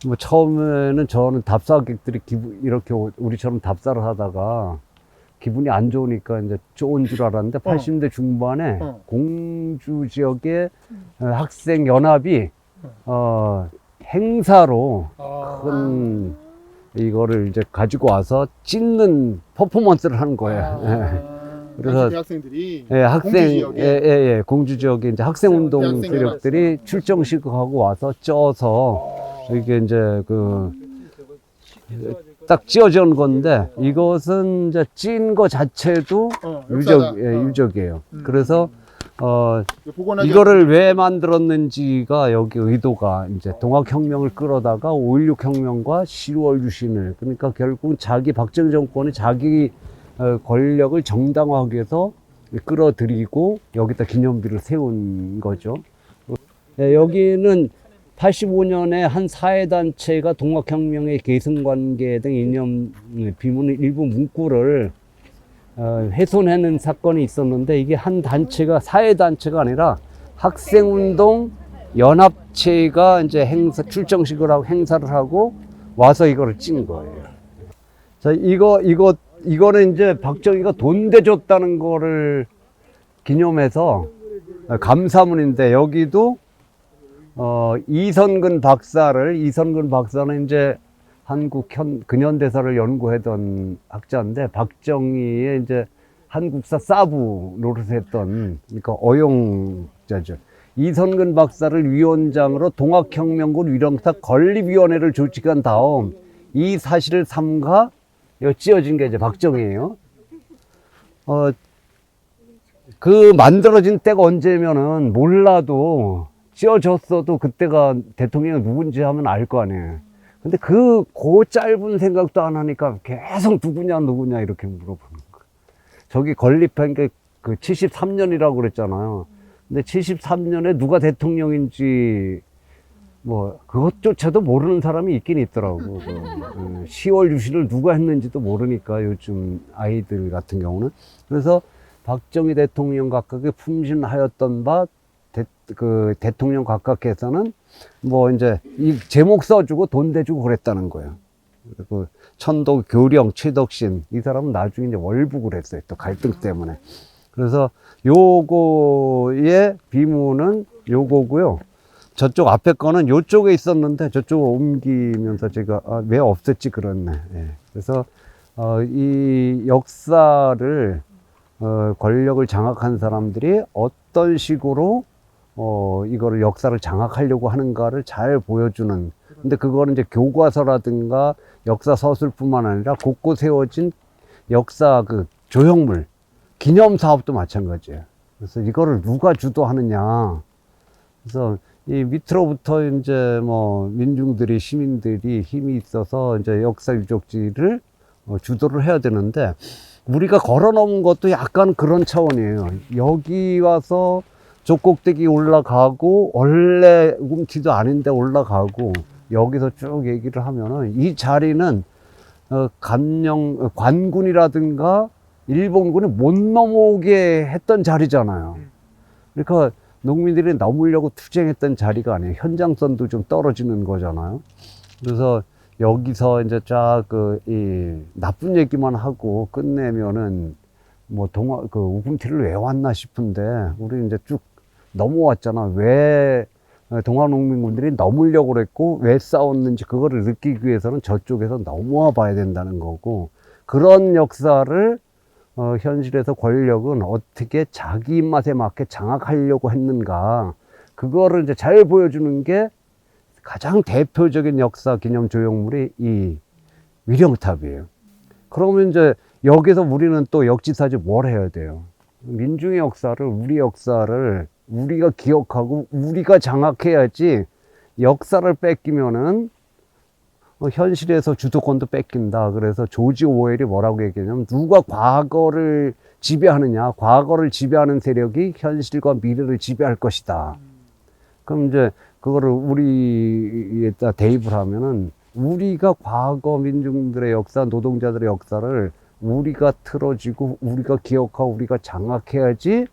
뭐 처음에는 저는 답사객들이 이렇게 우리처럼 답사를 하다가 기분이 안 좋으니까 이제 좋은 줄 알았는데 80대 중반에 공주 지역의 학생 연합이 행사로 큰 이거를 이제 가지고 와서 찢는 퍼포먼스를 하는 거예요. 예. 그래서 대학생들이 예, 학생, 공주 지역에? 예, 공주 지역에 이제 학생운동 대학생 세력들이 출정식하고 와서 쪄서 이게 이제 딱 찌어져 온 건데 이것은 이제 찐 거 자체도 역사다. 유적이에요. 그래서 복원하기 이거를 왜 만들었는지가 여기 의도가 이제 동학혁명을 끌어다가 5.16 혁명과 10월 유신을 그러니까 결국 자기 박정희 정권이 자기 권력을 정당화하기 위해서 끌어들이고 여기다 기념비를 세운 거죠. 여기는 85년에 한 사회단체가 동학혁명의 계승관계 등 이념 비문 일부 문구를 훼손하는 사건이 있었는데 이게 한 단체가 사회단체가 아니라 학생운동 연합체가 이제 출정식을 하고 행사를 하고 와서 이거를 찐 거예요. 자, 이거는 이제 박정희가 돈 대줬다는 거를 기념해서 감사문인데 여기도 이선근 박사는 이제 한국 근현대사를 연구하던 학자인데 박정희의 이제 한국사 사부 노릇했던 그러니까 어용자죠. 이선근 박사를 위원장으로 동학혁명군 위령사 건립위원회를 조직한 다음 이 사실을 삼가 찌어진 게 이제 박정희예요. 그 만들어진 때가 언제면은 몰라도 찌어졌어도 그때가 대통령이 누군지 하면 알 거 아니에요. 근데 그 짧은 생각도 안 하니까 계속 누구냐 이렇게 물어보는 거예요. 저기 건립한 게 그 73년이라고 그랬잖아요. 근데 73년에 누가 대통령인지 뭐 그것조차도 모르는 사람이 있긴 있더라고. 10월 유신을 누가 했는지도 모르니까 요즘 아이들 같은 경우는. 그래서 박정희 대통령 각각에 품신하였던 바 대통령 각각께서는 뭐 이제 이 제목 써주고 돈 대주고 그랬다는 거예요. 그리고 천도 교령 최덕신 이 사람은 나중에 이제 월북을 했어요. 또 갈등 때문에. 그래서 요거의 비문은 요거고요. 저쪽 앞에 거는 요쪽에 있었는데 저쪽으로 옮기면서 제가 왜 없었지 그랬네. 예. 그래서 이 역사를 권력을 장악한 사람들이 어떤 식으로 이거를 역사를 장악하려고 하는가를 잘 보여주는. 근데 그거는 이제 교과서라든가 역사 서술뿐만 아니라 곳곳 세워진 역사 조형물, 기념 사업도 마찬가지예요. 그래서 이거를 누가 주도하느냐. 그래서 이 밑으로부터 이제 뭐 민중들이 시민들이 힘이 있어서 이제 역사 유적지를 주도를 해야 되는데 우리가 걸어 놓은 것도 약간 그런 차원이에요. 여기 와서 족곡대기 올라가고 원래 우금티도 아닌데 올라가고 여기서 쭉 얘기를 하면은 이 자리는 관군이라든가 일본군이 못 넘어오게 했던 자리잖아요. 그러니까 농민들이 넘으려고 투쟁했던 자리가 아니에요. 현장선도 좀 떨어지는 거잖아요. 그래서 여기서 이제 이 나쁜 얘기만 하고 끝내면은 뭐 우금티를 왜 왔나 싶은데 우리 이제 쭉 넘어왔잖아. 왜 동아농민군들이 넘으려고 그랬고 왜 싸웠는지 그거를 느끼기 위해서는 저쪽에서 넘어와 봐야 된다는 거고 그런 역사를 현실에서 권력은 어떻게 자기 입맛에 맞게 장악하려고 했는가 그거를 이제 잘 보여주는 게 가장 대표적인 역사 기념 조형물이 이 위령탑이에요. 그러면 이제 여기서 우리는 또 역지사지 뭘 해야 돼요? 민중의 역사를, 우리 역사를 우리가 기억하고 우리가 장악해야지 역사를 뺏기면은 현실에서 주도권도 뺏긴다. 그래서 조지 오웰이 뭐라고 얘기하냐면 누가 과거를 지배하느냐. 과거를 지배하는 세력이 현실과 미래를 지배할 것이다. 그럼 이제 그거를 우리에다 대입을 하면은 우리가 과거 민중들의 역사, 노동자들의 역사를 우리가 틀어지고 우리가 기억하고 우리가 장악해야지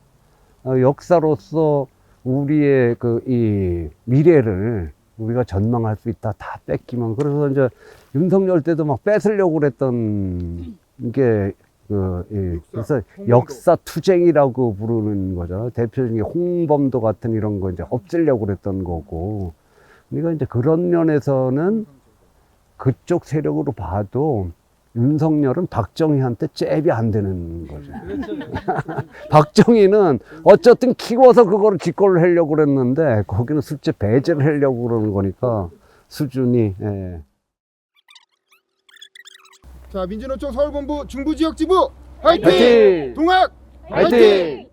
역사로서 우리의 이 미래를 우리가 전망할 수 있다. 다 뺏기면. 그래서 이제 윤석열 때도 막 뺏으려고 그랬던 게 그래서 역사 투쟁이라고 부르는 거죠. 대표적인 게 홍범도 같은 이런 거 이제 없애려고 그랬던 거고. 그러니까 이제 그런 면에서는 그쪽 세력으로 봐도 윤석열은 박정희한테 잽이 안 되는 거죠. 박정희는 어쨌든 키워서 그거를 기권을 하려고 그랬는데 거기는 실제 배제를 하려고 그러는 거니까 수준이. 예. 자, 민주노총 서울본부 중부지역지부 화이팅! 화이팅! 동학 화이팅!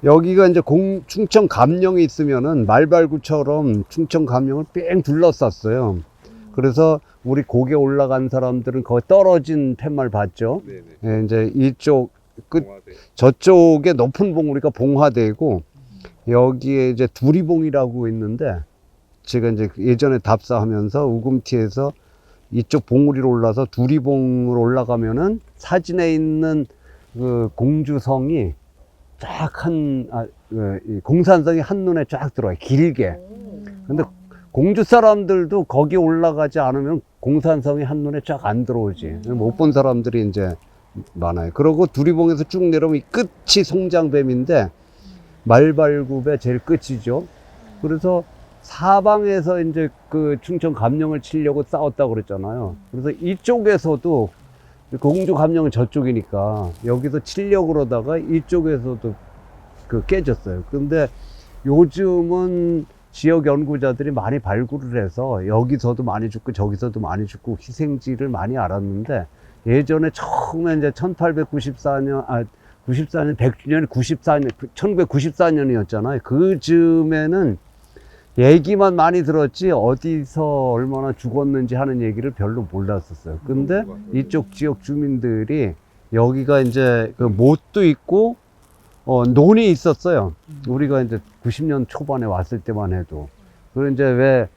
여기가 이제 충청 감령이 있으면은 말발구처럼 충청 감령을 뺑 둘러쌌어요. 그래서 우리 고개 올라간 사람들은 거기 떨어진 팻말 봤죠. 예, 이제 이쪽 끝 저쪽에 높은 봉 우리가 봉화대고 여기에 이제 두리봉이라고 있는데 제가 이제 예전에 답사하면서 우금티에서 이쪽 봉우리로 올라서 두리봉으로 올라가면은 사진에 있는 그 공주성이 쫙 이 공산성이 한눈에 쫙 들어와요. 길게. 근데 공주 사람들도 거기 올라가지 않으면 공산성이 한눈에 쫙 안 들어오지. 못 본 사람들이 이제 많아요. 그러고 두리봉에서 쭉 내려오면 이 끝이 송장뱀인데 말발굽의 제일 끝이죠. 그래서 사방에서 이제 그 충청 감령을 치려고 싸웠다고 그랬잖아요. 그래서 이쪽에서도 공주 감령은 저쪽이니까 여기서 치려고 그러다가 이쪽에서도 그 깨졌어요. 근데 요즘은 지역 연구자들이 많이 발굴을 해서 여기서도 많이 죽고 저기서도 많이 죽고 희생지를 많이 알았는데 예전에 처음에 이제 1894년, 94년, 100주년이 94년, 1994년이었잖아요. 그 즈음에는 얘기만 많이 들었지 어디서 얼마나 죽었는지 하는 얘기를 별로 몰랐었어요. 근데 이쪽 지역 주민들이 여기가 이제 그 못도 있고 논이 있었어요. 우리가 이제 90년 초반에 왔을 때만 해도. 그리고 이제 왜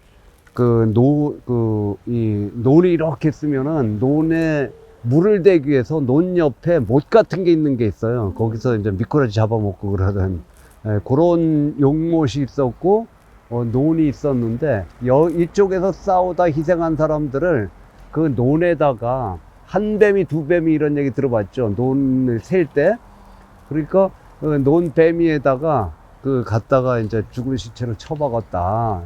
이 논이 이렇게 쓰면은 논에 물을 대기 위해서 논 옆에 못 같은 게 있는 게 있어요. 거기서 이제 미꾸라지 잡아먹고 그러던 그런 용못이 있었고 논이 있었는데 이쪽에서 싸우다 희생한 사람들을 그 논에다가 한 뱀이 두 뱀이 이런 얘기 들어봤죠. 논을 셀 때. 그러니까 논 뱀이에다가 갖다가 이제 죽은 시체를 처박았다.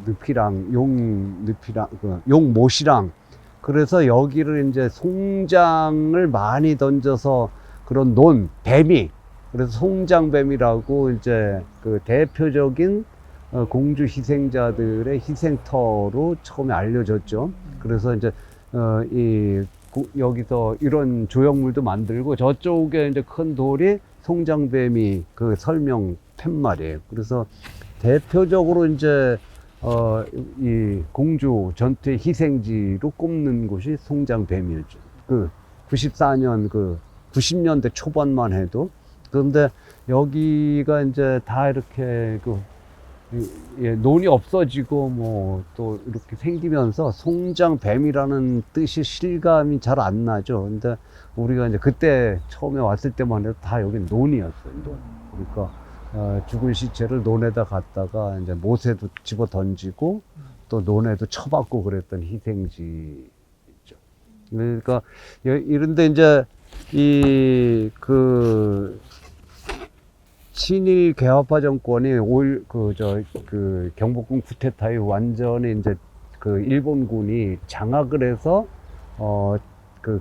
늪이랑 용 못이랑. 그래서 여기를 이제 송장을 많이 던져서 그런 뱀이. 그래서 송장뱀이라고 이제 그 대표적인 공주 희생자들의 희생터로 처음에 알려졌죠. 그래서 이제 여기서 이런 조형물도 만들고 저쪽에 이제 큰 돌이 송장뱀이 그 설명 팻말이에요. 그래서 대표적으로 이제 이 공주 전투의 희생지로 꼽는 곳이 송장뱀이었죠. 94년 90년대 초반만 해도. 그런데 여기가 이제 다 이렇게 논이 없어지고 뭐 또 이렇게 생기면서 송장뱀이라는 뜻이 실감이 잘 안 나죠. 근데 우리가 이제 그때 처음에 왔을 때만 해도 다 여기 논이었어요. 그러니까 죽은 시체를 논에다 갖다가 이제 못에도 집어 던지고 또 논에도 쳐박고 그랬던 희생지죠. 그러니까 이런데 이제 친일 개화파 정권이 경복궁 쿠데타에 완전히 이제 일본군이 장악을 해서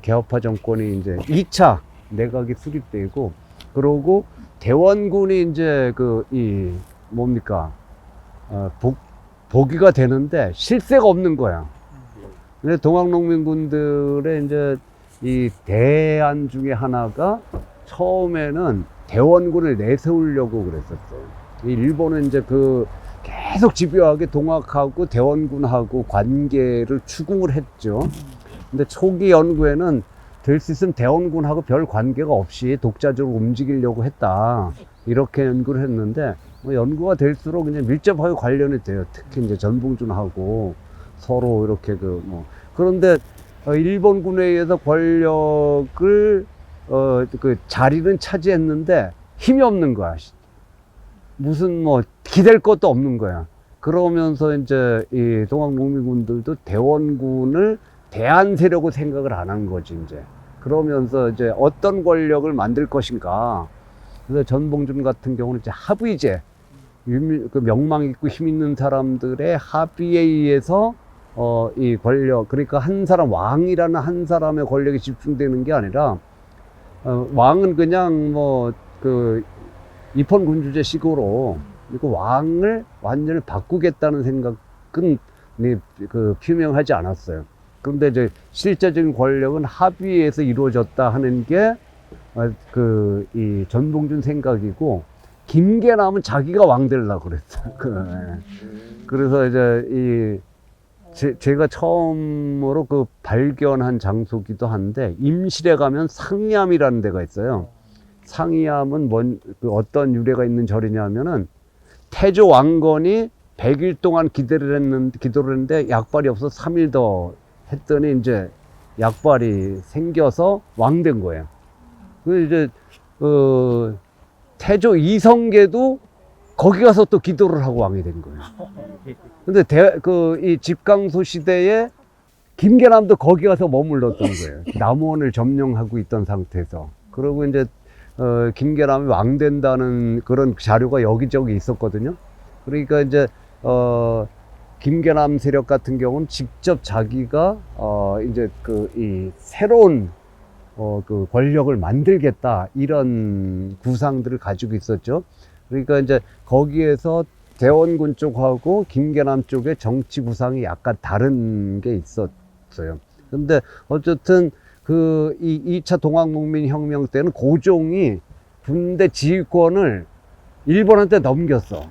개화파 정권이 이제 2차 내각이 수립되고 그러고 대원군이 이제 복위가 되는데 실세가 없는 거야. 근데 동학농민군들의 이제 이 대안 중에 하나가 처음에는 대원군을 내세우려고 그랬었어요. 일본은 이제 계속 집요하게 동학하고 대원군하고 관계를 추궁을 했죠. 근데 초기 연구에는 될 수 있으면 대원군하고 별 관계가 없이 독자적으로 움직이려고 했다. 이렇게 연구를 했는데 연구가 될수록 그냥 밀접하게 관련이 돼요. 특히 이제 전봉준하고 서로 이렇게 그런데 일본군에 의해서 권력을 그 자리는 차지했는데 힘이 없는 거야. 무슨 뭐 기댈 것도 없는 거야. 그러면서 이제 이 동학농민군들도 대원군을 대한 세력으로 생각을 안 한 거지 이제. 그러면서 이제 어떤 권력을 만들 것인가. 그래서 전봉준 같은 경우는 이제 합의제, 그 명망 있고 힘 있는 사람들의 합의에 의해서 이 권력, 그러니까 한 사람, 왕이라는 한 사람의 권력이 집중되는 게 아니라 왕은 그냥 뭐 그 입헌군주제식으로 그리고 왕을 완전히 바꾸겠다는 생각은 그 표명하지 않았어요. 그런데 이제 실제적인 권력은 합의에서 이루어졌다 하는 게 이 전봉준 생각이고, 김계남은 자기가 왕 되려고 그랬어요. 그래서 이제 제가 처음으로 그 발견한 장소기도 한데, 임실에 가면 상이암이라는 데가 있어요. 상이암은 그 어떤 유래가 있는 절이냐면은 태조 왕건이 100일 동안 기도를 했는데 약발이 없어서 3일 더 했더니 이제 약발이 생겨서 왕 된 거예요. 그 이제 태조 이성계도 거기 가서 또 기도를 하고 왕이 된 거예요. 근데 이 집강소 시대에 김계남도 거기 가서 머물렀던 거예요. 남원을 점령하고 있던 상태에서. 그리고 이제 김계남이 왕 된다는 그런 자료가 여기저기 있었거든요. 그러니까 이제 김계남 세력 같은 경우는 직접 자기가 이제 이 새로운 그 권력을 만들겠다 이런 구상들을 가지고 있었죠. 그러니까 이제 거기에서 대원군 쪽하고 김계남 쪽의 정치 구상이 약간 다른 게 있었어요. 근데 어쨌든 이 2차 동학농민혁명 때는 고종이 군대 지휘권을 일본한테 넘겼어.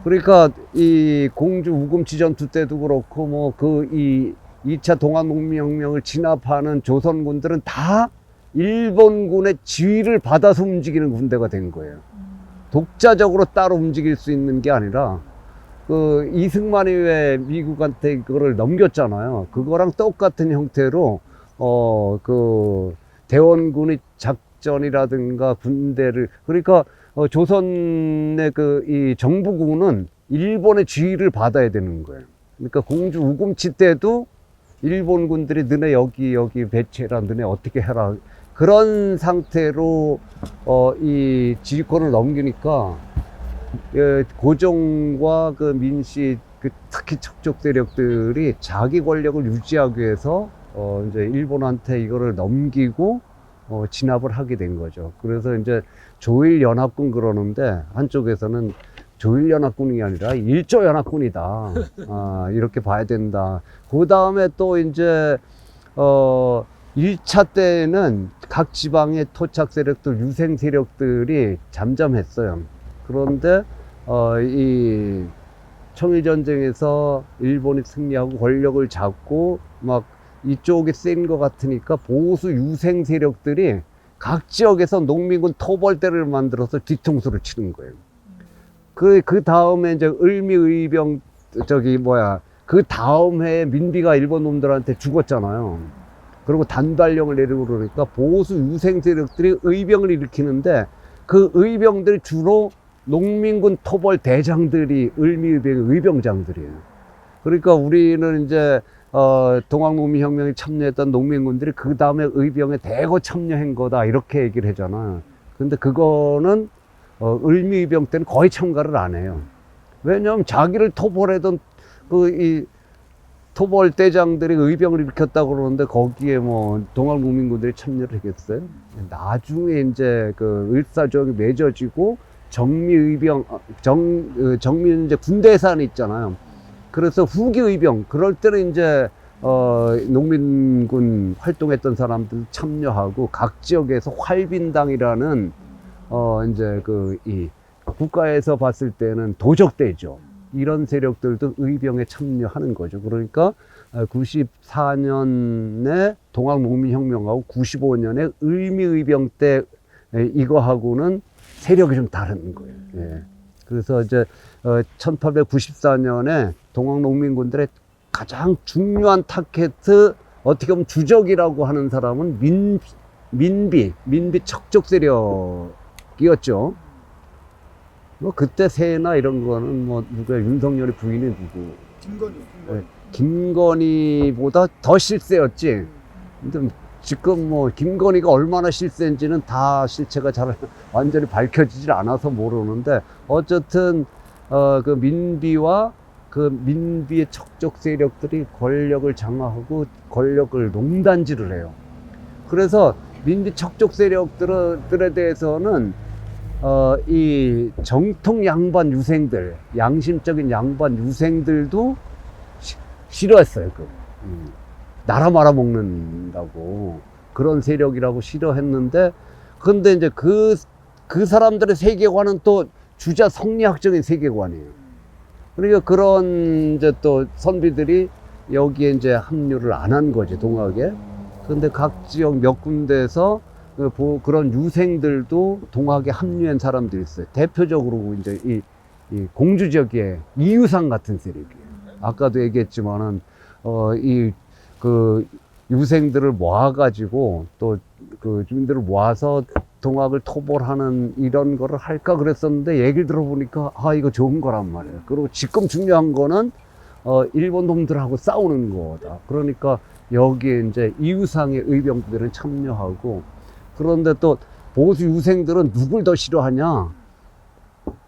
그러니까 이 공주 우금치 전투 때도 그렇고 뭐 이 2차 동학농민혁명을 진압하는 조선군들은 다 일본군의 지휘를 받아서 움직이는 군대가 된 거예요. 독자적으로 따로 움직일 수 있는 게 아니라 이승만이 왜 미국한테 그거를 넘겼잖아요. 그거랑 똑같은 형태로 대원군의 작전이라든가 군대를, 그러니까 조선의 이 정부군은 일본의 지휘를 받아야 되는 거예요. 그러니까 공주 우금치 때도 일본군들이 너네 여기 배치해라, 너네 어떻게 해라, 그런 상태로 이 지휘권을 넘기니까 고종과 그 민씨, 특히 척족 세력들이 자기 권력을 유지하기 위해서 이제 일본한테 이거를 넘기고 진압을 하게 된 거죠. 그래서 이제 조일연합군 그러는데, 한쪽에서는 조일연합군이 아니라 일조연합군이다. 이렇게 봐야 된다. 그 다음에 또 이제 1차 때는 각 지방의 토착 세력들, 유생 세력들이 잠잠했어요. 그런데 이 청일전쟁에서 일본이 승리하고 권력을 잡고 막 이쪽이 센 것 같으니까 보수 유생 세력들이 각 지역에서 농민군 토벌대를 만들어서 뒤통수를 치는 거예요. 그 다음에 이제 을미의병, 그 다음 해에 민비가 일본 놈들한테 죽었잖아요. 그리고 단발령을 내리고 그러니까 보수 유생 세력들이 의병을 일으키는데, 그 의병들이 주로 농민군 토벌 대장들이 을미의병의 의병장들이에요. 그러니까 우리는 이제 동학농민혁명에 참여했던 농민군들이 그 다음에 의병에 대거 참여한 거다 이렇게 얘기를 하잖아. 근데 그거는 을미의병 때는 거의 참가를 안 해요. 왜냐하면 자기를 토벌하던 이 토벌 대장들이 의병을 일으켰다고 그러는데 거기에 뭐 동학농민군들이 참여를 하겠어요? 나중에 이제 을사조약이 맺어지고 정미의병, 정미는 이제 군대산이 있잖아요. 그래서 후기의병, 그럴 때는 이제 농민군 활동했던 사람들 참여하고, 각 지역에서 활빈당이라는 이제 이 국가에서 봤을 때는 도적대죠. 이런 세력들도 의병에 참여하는 거죠. 그러니까 94년에 동학농민혁명하고 95년에 을미의병 때 이거하고는 세력이 좀 다른 거예요. 예. 그래서 이제 1894년에 동학농민군들의 가장 중요한 타겟 어떻게 보면 주적이라고 하는 사람은 민비 척족 세력이었죠. 뭐 그때 세나 이런 거는 뭐 누가 윤석열의 부인이 누구? 김건희. 네, 김건희보다 더 실세였지. 근데 지금 뭐 김건희가 얼마나 실세인지는 다 실체가 잘 완전히 밝혀지질 않아서 모르는데 어쨌든 그 민비와 그 민비의 척족 세력들이 권력을 장악하고 권력을 농단질을 해요. 그래서 민비 척족 세력들에 대해서는 이 정통 양반 유생들, 양심적인 양반 유생들도 싫어했어요. 나라 말아먹는다고 그런 세력이라고 싫어했는데, 근데 이제 그 사람들의 세계관은 또 주자 성리학적인 세계관이에요. 그러니까 그런 이제 또 선비들이 여기에 이제 합류를 안 한 거지, 동학에. 근데 각 지역 몇 군데에서 그런 유생들도 동학에 합류한 사람들이 있어요. 대표적으로 이제 이 공주 지역의 이유상 같은 세력이에요. 아까도 얘기했지만은 그 유생들을 모아가지고 또 그 주민들을 모아서 동학을 토벌하는 이런 거를 할까 그랬었는데 얘기를 들어보니까 이거 좋은 거란 말이에요. 그리고 지금 중요한 거는 일본 놈들하고 싸우는 거다. 그러니까 여기에 이제 이유상의 의병들은 참여하고, 그런데 또 보수 유생들은 누굴 더 싫어하냐?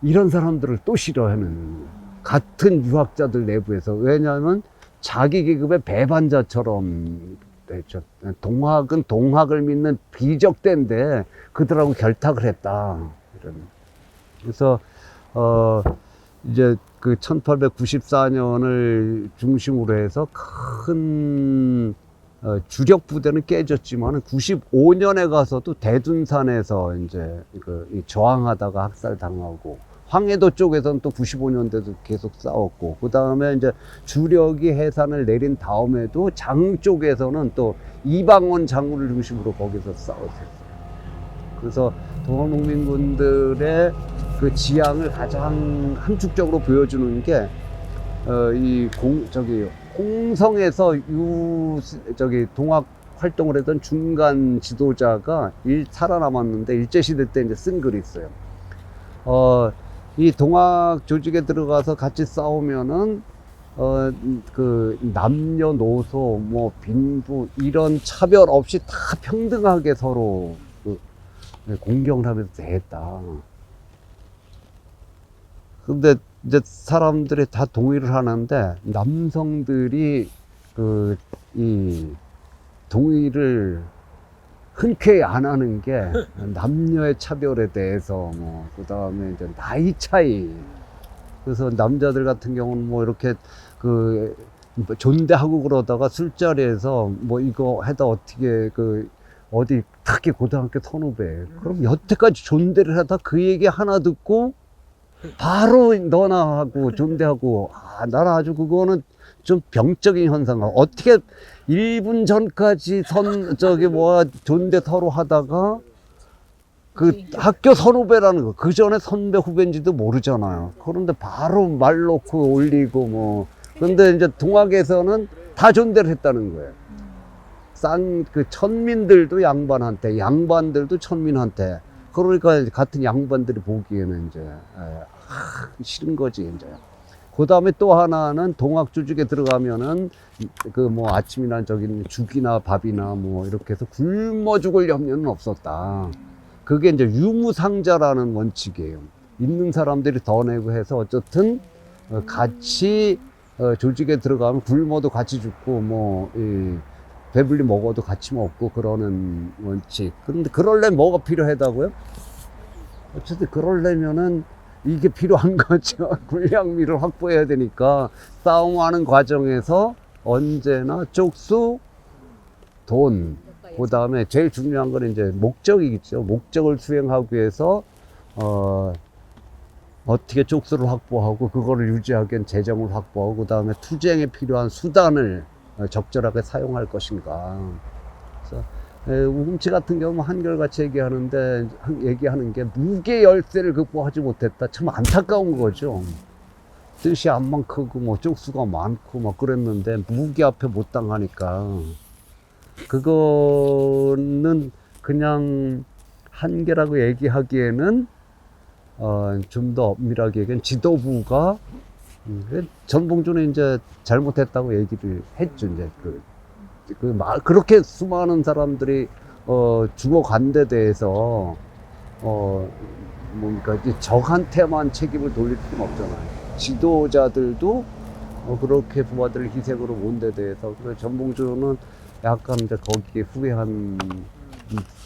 이런 사람들을 또 싫어하는 거예요. 같은 유학자들 내부에서. 왜냐하면 자기 계급의 배반자처럼 됐죠. 동학을 믿는 비적대인데 그들하고 결탁을 했다. 이런. 그래서 이제 그 1894년을 중심으로 해서 큰 주력 부대는 깨졌지만 95년에 가서도 대둔산에서 이제 이 저항하다가 학살당하고, 황해도 쪽에서는 또 95년대도 계속 싸웠고, 그 다음에 이제 주력이 해산을 내린 다음에도 장 쪽에서는 또 이방원 장군을 중심으로 거기서 싸웠었어요. 그래서 동학농민군들의 그 지향을 가장 함축적으로 보여주는 게 홍성에서 동학 활동을 했던 중간 지도자가 살아남았는데 일제시대 때 이제 쓴 글이 있어요. 이 동학 조직에 들어가서 같이 싸우면은 그 남녀노소 뭐 빈부 이런 차별 없이 다 평등하게 서로 공경을 하면서 했다. 근데 이제 사람들이 다 동의를 하는데 남성들이 이 동의를 흔쾌히 안 하는 게 남녀의 차별에 대해서 뭐 그다음에 이제 나이 차이. 그래서 남자들 같은 경우는 뭐 이렇게 존대하고 그러다가 술자리에서 뭐 이거 하다 어떻게 어디 특히 고등학교 선후배, 그럼 여태까지 존대를 하다 그 얘기 하나 듣고 바로 너나 하고 존대하고, 나는 아주 그거는 좀 병적인 현상. 어떻게 1분 전까지 존대 서로 하다가 학교 선후배라는 거, 그 전에 선배 후배인지도 모르잖아요. 그런데 바로 말 놓고 올리고 뭐. 근데 이제 동학에서는 다 존대를 했다는 거예요. 천민들도 양반한테, 양반들도 천민한테. 그러니까 같은 양반들이 보기에는 이제 싫은 거지 이제. 그 다음에 또 하나는 동학 조직에 들어가면은 아침이나 죽이나 밥이나 뭐 이렇게 해서 굶어 죽을 염려는 없었다. 그게 이제 유무상자라는 원칙이에요. 있는 사람들이 더 내고 해서 어쨌든 같이 조직에 들어가면 굶어도 같이 죽고 배불리 먹어도 같이 먹고 그러는 원칙. 그런데 그러려면 뭐가 필요하다고요? 어쨌든 그러려면은 이게 필요한 거죠. 군량미를 확보해야 되니까 싸움하는 과정에서 언제나 쪽수, 돈, 그 다음에 제일 중요한 건 이제 목적이겠죠. 목적을 수행하기 위해서 어떻게 쪽수를 확보하고 그거를 유지하기 위한 재정을 확보하고, 그 다음에 투쟁에 필요한 수단을 적절하게 사용할 것인가. 그래서 우금치 같은 경우는 한결같이 얘기하는 게 무게 열쇠를 극복하지 못했다. 참 안타까운 거죠. 뜻이 암만 크고 쪽수가 많고 그랬는데 무게 앞에 못 당하니까 그거는 그냥 한계라고 얘기하기에는 좀 더 엄밀하게 얘기하면 지도부가 전봉준은 이제 잘못했다고 얘기를 했죠. 이제 그렇게 수많은 사람들이 죽어간 데 대해서 뭔가 이제 적한테만 책임을 돌릴 필요는 없잖아요. 지도자들도 그렇게 부하들을 희생으로 온 데 대해서 그래서 전봉준은 약간 이제 거기에 후회한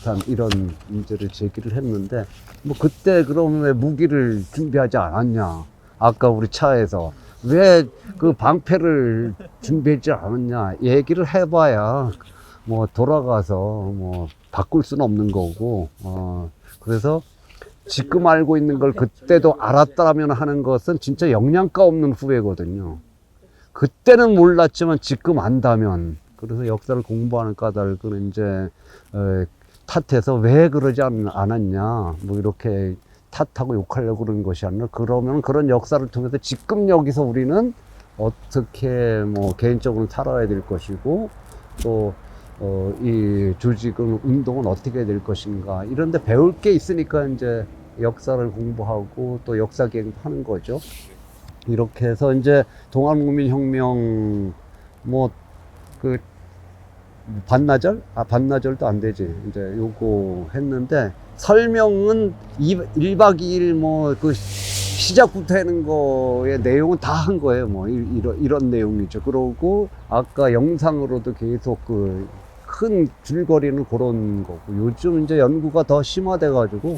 듯한 이런 문제를 제기를 했는데 뭐 그때 그러면 왜 무기를 준비하지 않았냐? 아까 우리 차에서 왜 그 방패를 준비하지 않았냐? 얘기를 해봐야 뭐 돌아가서 뭐 바꿀 수는 없는 거고 그래서 지금 알고 있는 걸 그때도 알았다면 하는 것은 진짜 영양가 없는 후회거든요. 그때는 몰랐지만 지금 안다면 그래서 역사를 공부하는 까닭은 이제 탓해서 왜 그러지 않았냐 뭐 이렇게 탓하고 욕하려고 그러는 것이 아니라 그러면 그런 역사를 통해서 지금 여기서 우리는 어떻게 뭐 개인적으로 살아야 될 것이고 또 이 조직은 운동은 어떻게 해야 될 것인가 이런데 배울 게 있으니까 이제 역사를 공부하고 또 역사 계획하는 거죠. 이렇게 해서 이제 동아국민혁명 뭐 그 반나절? 반나절도 안 되지. 이제 요거 했는데 설명은 1박 2일 뭐 그 시작부터 하는 거의 내용은 다 한 거예요. 뭐 이런 내용이죠. 그러고 아까 영상으로도 계속 그 큰 줄거리는 그런 거고 요즘 이제 연구가 더 심화돼 가지고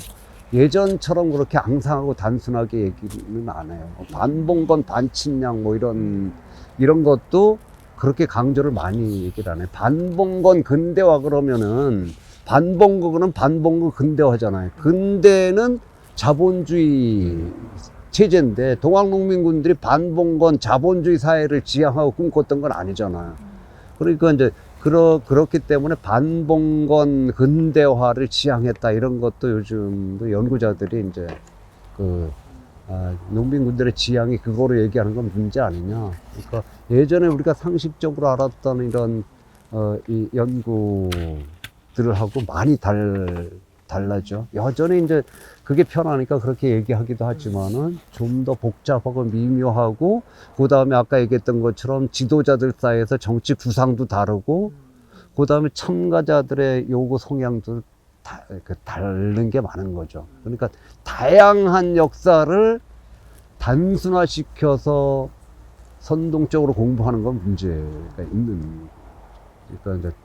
예전처럼 그렇게 앙상하고 단순하게 얘기는 안 해요. 반봉건 반친량 뭐 이런 것도 그렇게 강조를 많이 얘기를 안 해요. 반봉건 근대화 그러면은 반봉건은 반봉건 근대화잖아요. 근대는 자본주의 체제인데 동학농민군들이 반봉건 자본주의 사회를 지향하고 꿈꿨던 건 아니잖아요. 그러니까 이제 그렇기 때문에 반봉건 근대화를 지향했다 이런 것도 요즘도 연구자들이 이제 농민군들의 지향이 그거로 얘기하는 건 문제 아니냐. 그러니까 예전에 우리가 상식적으로 알았던 이런 이 연구들하고 많이 달라져. 여전히 이제 그게 편하니까 그렇게 얘기하기도 하지만은 좀 더 복잡하고 미묘하고 그 다음에 아까 얘기했던 것처럼 지도자들 사이에서 정치 구상도 다르고 그 다음에 참가자들의 요구 성향도 다른 게 많은 거죠. 그러니까 다양한 역사를 단순화시켜서 선동적으로 공부하는 건 문제가 있는. 그러니까 이제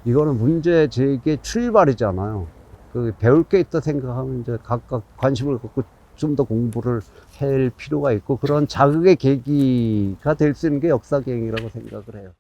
이거는 문제 제기의 출발이잖아요. 그 배울 게 있다 생각하면 이제 각각 관심을 갖고 좀 더 공부를 할 필요가 있고 그런 자극의 계기가 될 수 있는 게 역사 계획이라고 생각을 해요.